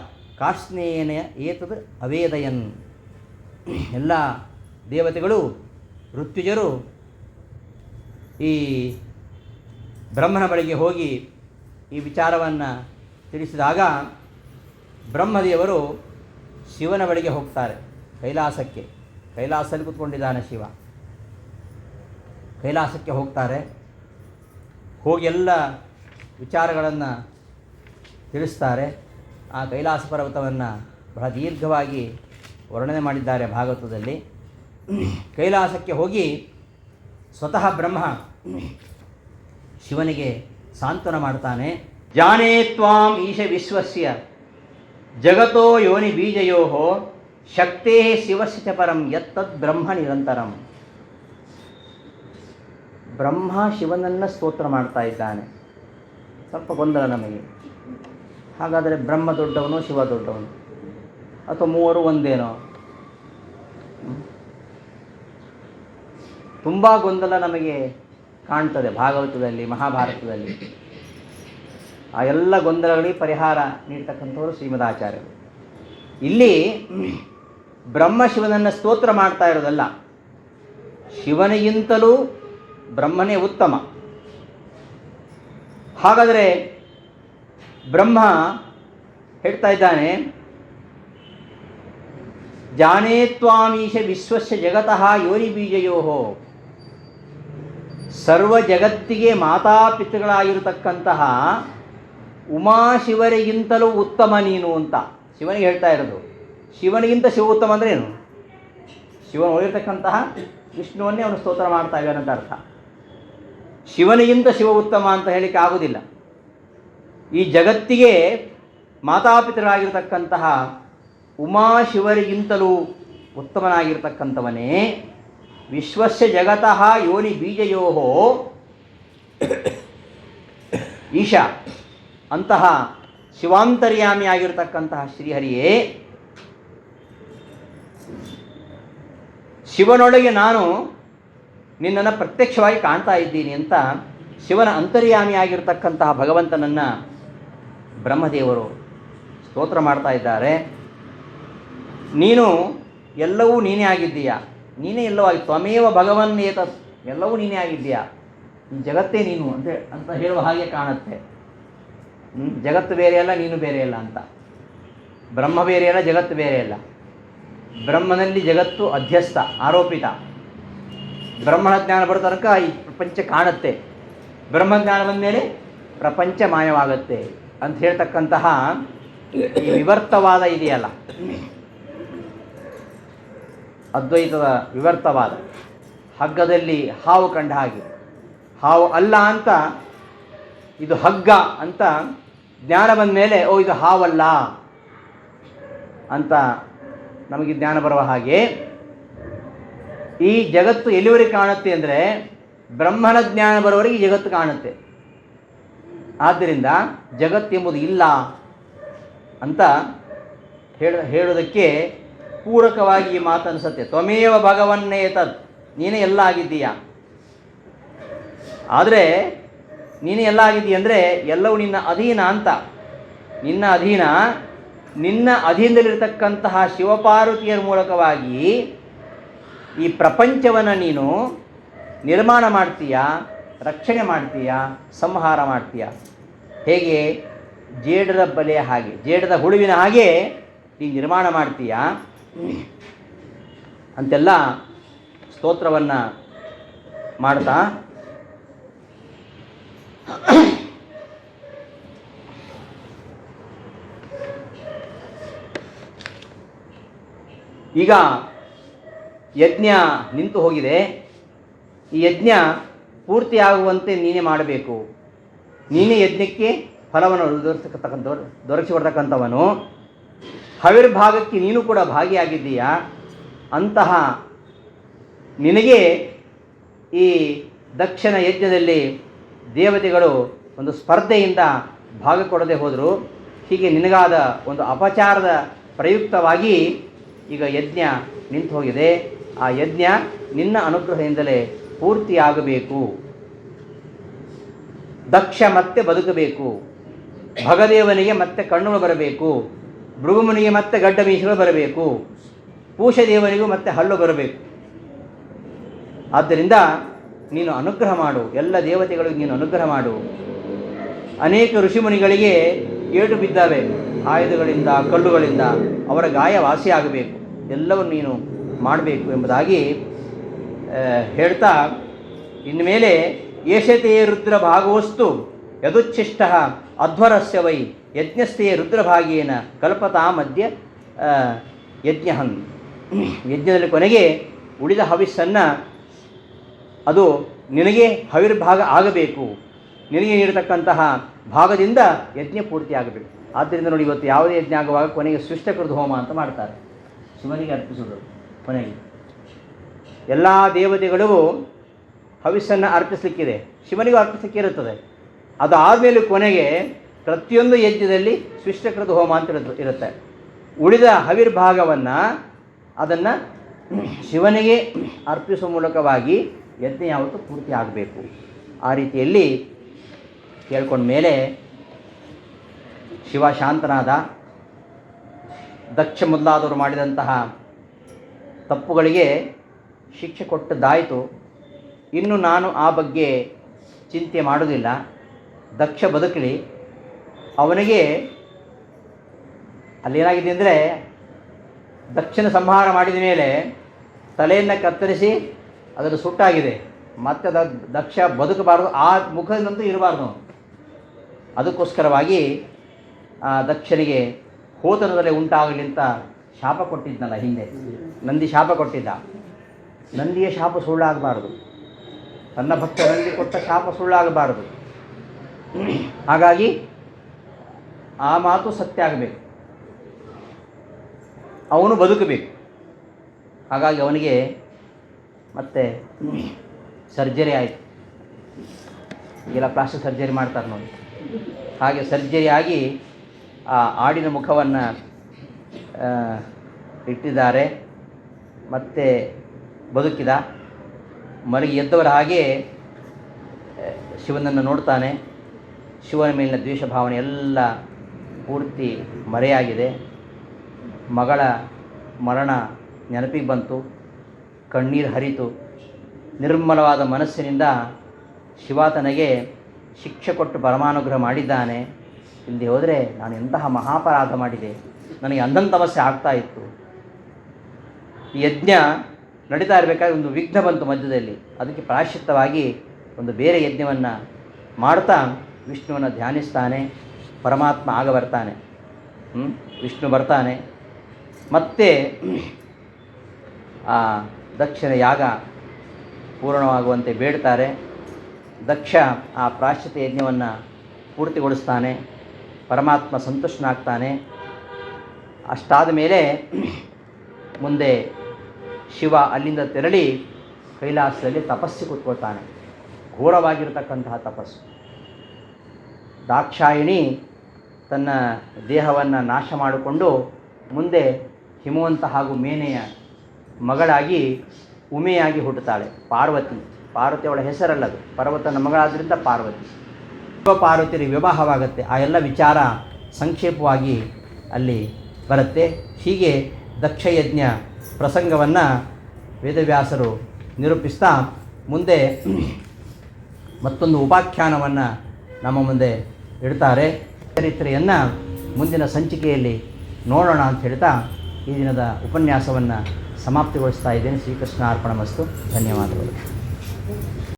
ಕಾಷ್ಣೇನ ಏತದ್ ಅವೇದಯನ್. ಎಲ್ಲ ದೇವತೆಗಳು ಋತ್ವಿಜರು ಈ ಬ್ರಹ್ಮನ ಬಳಿಗೆ ಹೋಗಿ ಈ ವಿಚಾರವನ್ನು ತಿಳಿಸಿದಾಗ ಬ್ರಹ್ಮದೇವರು ಶಿವನ ಬಳಿಗೆ ಹೋಗ್ತಾರೆ. ಕೈಲಾಸದಲ್ಲಿ ಕೂತ್ಕೊಂಡಿದ್ದಾನೆ ಶಿವ. ಕೈಲಾಸಕ್ಕೆ ಹೋಗ್ತಾರೆ. ಹೋಗಿ ಎಲ್ಲ ವಿಚಾರಗಳನ್ನು ತಿಳಿಸ್ತಾರೆ. ಆ ಕೈಲಾಸ ಪರ್ವತವನ್ನು ಬಹಳ ದೀರ್ಘವಾಗಿ ವರ್ಣನೆ ಮಾಡಿದ್ದಾರೆ ಭಾಗವತದಲ್ಲಿ. ಕೈಲಾಸಕ್ಕೆ ಹೋಗಿ ಸ್ವತಃ ಬ್ರಹ್ಮ ಶಿವನಿಗೆ ಸಾಂತ್ವನ ಮಾಡ್ತಾನೆ. ಜಾನೇ ತ್ವಾಂ ಈಶ ವಿಶ್ವಸ್ಯ ಜಗತೋ ಯೋನಿ ಬೀಜಯೋ ಶಕ್ತೇ ಶಿವಸ್ಯ ಚ ಪರಂ ಯತ್ತದ್ ಬ್ರಹ್ಮ ನಿರಂತರಂ. ಬ್ರಹ್ಮ ಶಿವನನ್ನು ಸ್ತೋತ್ರ ಮಾಡ್ತಾ ಇದ್ದಾನೆ. ಸ್ವಲ್ಪ ಗೊಂದಲ ನಮಗೆ. ಹಾಗಾದರೆ ಬ್ರಹ್ಮ ದೊಡ್ಡವನು, ಶಿವ ದೊಡ್ಡವನು, ಅಥವಾ ಮೂವರು ಒಂದೇನೋ? ತುಂಬ ಗೊಂದಲ ನಮಗೆ ಕಾಣ್ತದೆ ಭಾಗವತದಲ್ಲಿ, ಮಹಾಭಾರತದಲ್ಲಿ. ಆ ಎಲ್ಲ ಗೊಂದಲಗಳಿಗೆ ಪರಿಹಾರ ನೀಡ್ತಕ್ಕಂಥವರು ಶ್ರೀಮದಾಚಾರ್ಯರು. ಇಲ್ಲಿ ಬ್ರಹ್ಮ ಶಿವನನ್ನು ಸ್ತೋತ್ರ ಮಾಡ್ತಾ ಇರೋದಲ್ಲ, ಶಿವನಿಗಿಂತಲೂ ಬ್ರಹ್ಮನೇ ಉತ್ತಮ. ಹಾಗಾದರೆ ಬ್ರಹ್ಮ ಹೇಳ್ತಾ ಇದ್ದಾನೆ, ಜಾನೇ ತ್ವಾಮೀಶ ವಿಶ್ವಸ್ಯ ಜಗತಃ ಯೋನಿ ಬೀಜಯೋ. ಸರ್ವ ಜಗತ್ತಿಗೆ ಮಾತಾಪಿತೃಗಳಾಗಿರತಕ್ಕಂತಹ ಉಮಾಶಿವರಿಗಿಂತಲೂ ಉತ್ತಮ ನೀನು ಅಂತ ಶಿವನಿಗೆ ಹೇಳ್ತಾ ಇರೋದು. ಶಿವನಿಗಿಂತ ಶಿವ ಉತ್ತಮ ಅಂದರೆ ಏನು? ಶಿವನು ಹೋಗಿರ್ತಕ್ಕಂತಹ ವಿಷ್ಣುವನ್ನೇ ಅವನು ಸ್ತೋತ್ರ ಮಾಡ್ತಾ ಇದ್ದಾನೆ ಅಂತ ಅರ್ಥ. ಶಿವನಿಗಿಂತ ಶಿವ ಉತ್ತಮ ಅಂತ ಹೇಳಲಿಕ್ಕೆ ಆಗುವುದಿಲ್ಲ. ಈ ಜಗತ್ತಿಗೆ ಮಾತಾಪಿತರಾಗಿರ್ತಕ್ಕಂತಹ ಉಮಾಶಿವರಿಗಿಂತಲೂ ಉತ್ತಮನಾಗಿರ್ತಕ್ಕಂಥವನೇ ವಿಶ್ವಸ್ಯ ಜಗತಃ ಯೋನಿ ಬೀಜಯೋ ಈಶ ಅಂತಹ ಶಿವಾಂತರ್ಯಾಮಿಯಾಗಿರ್ತಕ್ಕಂತಹ ಶ್ರೀಹರಿಯೇ, ಶಿವನೊಳಗೆ ನಾನು ನಿನ್ನನ್ನು ಪ್ರತ್ಯಕ್ಷವಾಗಿ ಕಾಣ್ತಾ ಇದ್ದೀನಿ ಅಂತ ಶಿವನ ಅಂತರ್ಯಾಮಿಯಾಗಿರ್ತಕ್ಕಂತಹ ಭಗವಂತನನ್ನು ಬ್ರಹ್ಮದೇವರು ಸ್ತೋತ್ರ ಮಾಡ್ತಾ ಇದ್ದಾರೆ. ನೀನು ಎಲ್ಲವೂ ನೀನೇ ಆಗಿದ್ದೀಯಾ, ನೀನೇ ಎಲ್ಲವೂ ಆಗಿ ತ್ವಮೇವ ಭಗವನ್ ಏತತ್, ಎಲ್ಲವೂ ನೀನೇ ಆಗಿದ್ದೀಯಾ, ಈ ಜಗತ್ತೇ ನೀನು ಅಂತ ಹೇಳುವ ಹಾಗೆ ಕಾಣುತ್ತೆ. ಜಗತ್ತು ಬೇರೆ ಅಲ್ಲ, ನೀನು ಬೇರೆ ಅಲ್ಲ ಅಂತ. ಬ್ರಹ್ಮ ಬೇರೆ ಅಲ್ಲ, ಜಗತ್ತು ಬೇರೆ ಅಲ್ಲ. ಬ್ರಹ್ಮನಲ್ಲಿ ಜಗತ್ತು ಅಧ್ಯಸ್ಥ, ಆರೋಪಿತ. ಬ್ರಹ್ಮನ ಜ್ಞಾನ ಬರೋ ತನಕ ಈ ಪ್ರಪಂಚ ಕಾಣುತ್ತೆ, ಬ್ರಹ್ಮಜ್ಞಾನ ಬಂದ ಮೇಲೆ ಪ್ರಪಂಚ ಮಾಯವಾಗುತ್ತೆ ಅಂತ ಹೇಳ್ತಕ್ಕಂತಹ ಈ ವಿವರ್ತವಾದ ಇದೆಯಲ್ಲ, ಅದ್ವೈತದ ವಿವರ್ತವಾದ, ಹಗ್ಗದಲ್ಲಿ ಹಾವು ಕಂಡ ಹಾಗೆ, ಹಾವು ಅಲ್ಲ ಅಂತ ಇದು ಹಗ್ಗ ಅಂತ ಜ್ಞಾನ ಬಂದ ಮೇಲೆ ಓ ಇದು ಹಾವಲ್ಲ ಅಂತ ನಮಗೆ ಜ್ಞಾನ ಬರುವ ಹಾಗೆ, ಈ ಜಗತ್ತು ಎಲ್ಲಿವರೆಗೆ ಕಾಣುತ್ತೆ ಅಂದರೆ ಬ್ರಹ್ಮನ ಜ್ಞಾನ ಬರುವವರೆಗೆ ಈ ಜಗತ್ತು ಕಾಣುತ್ತೆ. ಆದ್ದರಿಂದ ಜಗತ್ತೆಂಬುದು ಇಲ್ಲ ಅಂತ ಹೇಳೋದಕ್ಕೆ ಪೂರಕವಾಗಿ ಈ ಮಾತು ಅನಿಸುತ್ತೆ. ತ್ವಮೇವ ಭಗವನ್ನೇತದ್, ನೀನೇ ಎಲ್ಲ ಆಗಿದ್ದೀಯಾ. ಆದರೆ ನೀನೇ ಎಲ್ಲ ಆಗಿದ್ದೀಯ ಅಂದರೆ ಎಲ್ಲವೂ ನಿನ್ನ ಅಧೀನ ಅಂತ. ನಿನ್ನ ಅಧೀನ, ನಿನ್ನ ಅಧೀನದಲ್ಲಿರ್ತಕ್ಕಂತಹ ಶಿವಪಾರ್ವತಿಯರ ಮೂಲಕವಾಗಿ ಈ ಪ್ರಪಂಚವನ್ನು ನೀನು ನಿರ್ಮಾಣ ಮಾಡ್ತೀಯ, ರಕ್ಷಣೆ ಮಾಡ್ತೀಯ, ಸಂಹಾರ ಮಾಡ್ತೀಯ. ಹೇಗೆ? ಜೇಡದ ಬಲೆಯ ಹಾಗೆ, ಜೇಡದ ಹುಳುವಿನ ಹಾಗೆ ನೀನು ನಿರ್ಮಾಣ ಮಾಡ್ತೀಯ ಅಂತೆಲ್ಲ ಸ್ತೋತ್ರವನ್ನು ಮಾಡ್ತಾ ಈಗ ಯಜ್ಞ ನಿಂತು ಹೋಗಿದೆ. ಈ ಯಜ್ಞ ಪೂರ್ತಿಯಾಗುವಂತೆ ನೀನೇ ಮಾಡಬೇಕು. ನೀನೇ ಯಜ್ಞಕ್ಕೆ ಫಲವನ್ನು ದೊರಕಿಸಿಕೊಡ್ತಕ್ಕಂಥವನು. ಹವಿರ್ಭಾಗಕ್ಕೆ ನೀನು ಕೂಡ ಭಾಗಿಯಾಗಿದ್ದೀಯಾ. ಅಂತಹ ನಿನಗೆ ಈ ದಕ್ಷಿಣ ಯಜ್ಞದಲ್ಲಿ ದೇವತೆಗಳು ಒಂದು ಸ್ಪರ್ಧೆಯಿಂದ ಭಾಗ ಕೊಡದೆ ಹೋದರು. ಹೀಗೆ ನಿನಗಾದ ಒಂದು ಅಪಚಾರದ ಪ್ರಯುಕ್ತವಾಗಿ ಈಗ ಯಜ್ಞ ನಿಂತು ಹೋಗಿದೆ. ಆ ಯಜ್ಞ ನಿನ್ನ ಅನುಗ್ರಹದಿಂದಲೇ ಪೂರ್ತಿಯಾಗಬೇಕು. ದಕ್ಷ ಮತ್ತೆ ಬದುಕಬೇಕು, ಭಗದೇವನಿಗೆ ಮತ್ತೆ ಕಣ್ಣುಗಳು ಬರಬೇಕು, ಭೃಗುಮುನಿಗೆ ಮತ್ತೆ ಗಡ್ಡ ಮೀಸೆಗಳು ಬರಬೇಕು, ಪೂಷದೇವನಿಗೂ ಮತ್ತೆ ಹಲ್ಲು ಬರಬೇಕು. ಆದ್ದರಿಂದ ನೀನು ಅನುಗ್ರಹ ಮಾಡು, ಎಲ್ಲ ದೇವತೆಗಳಿಗೂ ನೀನು ಅನುಗ್ರಹ ಮಾಡು. ಅನೇಕ ಋಷಿಮುನಿಗಳಿಗೆ ಏಟು ಬಿದ್ದಾವೆ ಆಯುಧಗಳಿಂದ, ಕಲ್ಲುಗಳಿಂದ. ಅವರ ಗಾಯ ವಾಸಿಯಾಗಬೇಕು, ಎಲ್ಲವನ್ನು ನೀನು ಮಾಡಬೇಕು ಎಂಬುದಾಗಿ ಹೇಳ್ತಾ, ಇನ್ಮೇಲೆ ಏಷತೆ ರುದ್ರ ಭಾಗವಸ್ತು ಯದುಚ್ಛಿಷ್ಟ ಅಧ್ವರಸ್ಯ ವೈ ಯಜ್ಞಸ್ಥೆ ರುದ್ರಭಾಗೇನ ಕಲ್ಪತಾ ಮಧ್ಯ ಯಜ್ಞಹನ್. ಯಜ್ಞದಲ್ಲಿ ಕೊನೆಗೆ ಉಳಿದ ಹವಿಸ್ಸನ್ನು ಅದು ನಿನಗೆ ಹವಿರ್ಭಾಗ ಆಗಬೇಕು, ನಿನಗೆ ನೀಡತಕ್ಕಂತಹ ಭಾಗದಿಂದ ಯಜ್ಞ ಪೂರ್ತಿ ಆಗಬೇಕು. ಆದ್ದರಿಂದ ನೋಡಿ, ಇವತ್ತು ಯಾವುದೇ ಯಜ್ಞ ಆಗುವಾಗ ಕೊನೆಗೆ ಸೃಷ್ಟಕೃತ ಹೋಮ ಅಂತ ಮಾಡ್ತಾರೆ, ಶಿವನಿಗೆ ಅರ್ಪಿಸೋದು. ಕೊನೆಗೆ ಎಲ್ಲ ದೇವತೆಗಳಿಗೂ ಹವಿಸ್ಸನ್ನು ಅರ್ಪಿಸಲಿಕ್ಕಿದೆ, ಶಿವನಿಗೂ ಅರ್ಪಿಸಲಿಕ್ಕೆ ಇರುತ್ತದೆ. ಅದು ಆದಮೇಲೆ ಕೊನೆಗೆ ಪ್ರತಿಯೊಂದು ಯಜ್ಞದಲ್ಲಿ ಸೃಷ್ಟಕೃತ ಹೋಮ ಅಂತ ಇರುತ್ತೆ. ಉಳಿದ ಹವಿರ್ಭಾಗವನ್ನು ಅದನ್ನು ಶಿವನಿಗೆ ಅರ್ಪಿಸುವ ಮೂಲಕವಾಗಿ ಯಜ್ಞ ಯಾವತ್ತೂ ಪೂರ್ತಿ ಆಗಬೇಕು. ಆ ರೀತಿಯಲ್ಲಿ ಕೇಳ್ಕೊಂಡ ಮೇಲೆ ಶಿವ ಶಾಂತನಾದ. ದಕ್ಷ ಮೊದಲಾದವರು ಮಾಡಿದಂತಹ ತಪ್ಪುಗಳಿಗೆ ಶಿಕ್ಷೆ ಕೊಟ್ಟದ್ದಾಯಿತು. ಇನ್ನು ನಾನು ಆ ಬಗ್ಗೆ ಚಿಂತೆ ಮಾಡೋದಿಲ್ಲ. ದಕ್ಷ ಬದುಕಲಿ. ಅವನಿಗೆ ಅಲ್ಲೇನಾಗಿದೆ ಅಂದರೆ, ದಕ್ಷನ ಸಂಹಾರ ಮಾಡಿದ ಮೇಲೆ ತಲೆಯನ್ನು ಕತ್ತರಿಸಿ ಅದನ್ನು ಸುಟ್ಟಾಗಿದೆ. ಮತ್ತೆ ದಕ್ಷ ಬದುಕಬಾರದು, ಆ ಮುಖದಂತೂ ಇರಬಾರ್ದು. ಅದಕ್ಕೋಸ್ಕರವಾಗಿ ಆ ದಕ್ಷನಿಗೆ ಹೋತನದಲ್ಲಿ ಉಂಟಾಗಲಿ ಅಂತ ಶಾಪ ಕೊಟ್ಟಿದ್ನಲ್ಲ ಹಿಂದೆ, ನಂದಿ ಶಾಪ ಕೊಟ್ಟಿದ್ದ. ನಂದಿಯ ಶಾಪ ಸುಳ್ಳಾಗಬಾರದು, ತನ್ನ ಭಕ್ತ ನಂದಿ ಕೊಟ್ಟ ಶಾಪ ಸುಳ್ಳಾಗಬಾರದು. ಹಾಗಾಗಿ ಆ ಮಾತು ಸತ್ಯ ಆಗಬೇಕು, ಅವನು ಬದುಕಬೇಕು. ಹಾಗಾಗಿ ಅವನಿಗೆ ಮತ್ತೆ ಸರ್ಜರಿ ಆಯಿತು. ಈಗೆಲ್ಲ ಪ್ಲಾಸ್ಟಿಕ್ ಸರ್ಜರಿ ಮಾಡ್ತಾರೆ ನೋಡಿ, ಹಾಗೆ ಸರ್ಜರಿ ಆಗಿ ಆ ಆಡಿನ ಮುಖವನ್ನು ಇಟ್ಟಿದ್ದಾರೆ. ಮತ್ತೆ ಬದುಕಿದ. ಮಲಗಿ ಎದ್ದವರ ಹಾಗೆ ಶಿವನನ್ನು ನೋಡ್ತಾನೆ. ಶಿವನ ಮೇಲಿನ ದ್ವೇಷ ಭಾವನೆ ಎಲ್ಲ ಪೂರ್ತಿ ಮರೆಯಾಗಿದೆ. ಮಗಳ ಮರಣ ನೆನಪಿಗೆ ಬಂತು, ಕಣ್ಣೀರು ಹರಿತು. ನಿರ್ಮಲವಾದ ಮನಸ್ಸಿನಿಂದ ಶಿವ ತನಗೆ ಶಿಕ್ಷೆ ಕೊಟ್ಟು ಪರಮಾನುಗ್ರಹ ಮಾಡಿದ್ದಾನೆ. ಇಲ್ಲಿ ಹೋದರೆ ನಾನು ಎಂತಹ ಮಹಾಪರಾಧ ಮಾಡಿದೆ, ನನಗೆ ಅಂಧನ್ ತಮಸ್ಸೆ ಆಗ್ತಾ ಇತ್ತು. ಈ ಯಜ್ಞ ನಡೀತಾ ಇರಬೇಕಾದ್ರೆ ಒಂದು ವಿಘ್ನ ಬಂತು ಮಧ್ಯದಲ್ಲಿ. ಅದಕ್ಕೆ ಪ್ರಾಯಶ್ಚಿತ್ತವಾಗಿ ಒಂದು ಬೇರೆ ಯಜ್ಞವನ್ನು ಮಾಡ್ತಾ ವಿಷ್ಣುವನ್ನು ಧ್ಯಾನಿಸ್ತಾನೆ. ಪರಮಾತ್ಮ ಆಗ ಬರ್ತಾನೆ, ವಿಷ್ಣು ಬರ್ತಾನೆ. ಮತ್ತೆ ಆ ದಕ್ಷನ ಯಾಗ ಪೂರ್ಣವಾಗುವಂತೆ ಬೇಡ್ತಾರೆ. ದಕ್ಷ ಆ ಪ್ರಾಯಶ್ಚಿತ್ತ ಯಜ್ಞವನ್ನು ಪೂರ್ತಿಗೊಳಿಸ್ತಾನೆ. ಪರಮಾತ್ಮ ಸಂತುಷ್ಟನಾಗ್ತಾನೆ. ಅಷ್ಟಾದ ಮೇಲೆ ಮುಂದೆ ಶಿವ ಅಲ್ಲಿಂದ ತೆರಳಿ ಕೈಲಾಸದಲ್ಲಿ ತಪಸ್ಸು ಕೂತ್ಕೊಳ್ತಾನೆ. ಘೋರವಾಗಿರತಕ್ಕಂತಹ ತಪಸ್ಸು. ದಾಕ್ಷಾಯಿಣಿ ತನ್ನ ದೇಹವನ್ನು ನಾಶ ಮಾಡಿಕೊಂಡು ಮುಂದೆ ಹಿಮವಂತ ಹಾಗೂ ಮೇನೆಯ ಮಗಳಾಗಿ ಉಮೆಯಾಗಿ ಹುಟ್ಟುತ್ತಾಳೆ. ಪಾರ್ವತಿ ಅವಳ ಹೆಸರಲ್ಲದು, ಪರ್ವತನ ಮಗಳಾದ್ದರಿಂದ ಪಾರ್ವತಿ. ಪಾರ್ವತಿಯ ವಿವಾಹವಾಗುತ್ತೆ. ಆ ಎಲ್ಲ ವಿಚಾರ ಸಂಕ್ಷೇಪವಾಗಿ ಅಲ್ಲಿ ಬರುತ್ತೆ. ಹೀಗೆ ದಕ್ಷಯಜ್ಞ ಪ್ರಸಂಗವನ್ನು ವೇದವ್ಯಾಸರು ನಿರೂಪಿಸ್ತಾ ಮುಂದೆ ಮತ್ತೊಂದು ಉಪಾಖ್ಯಾನವನ್ನು ನಮ್ಮ ಮುಂದೆ ಇಡ್ತಾರೆ. ಚರಿತ್ರೆಯನ್ನು ಮುಂದಿನ ಸಂಚಿಕೆಯಲ್ಲಿ ನೋಡೋಣ ಅಂತ ಹೇಳ್ತಾ ಈ ದಿನದ ಉಪನ್ಯಾಸವನ್ನು ಸಮಾಪ್ತಿಗೊಳಿಸ್ತಾ ಇದ್ದೇನೆ. ಶ್ರೀಕೃಷ್ಣ ಅರ್ಪಣಮಸ್ತು. ಧನ್ಯವಾದಗಳು.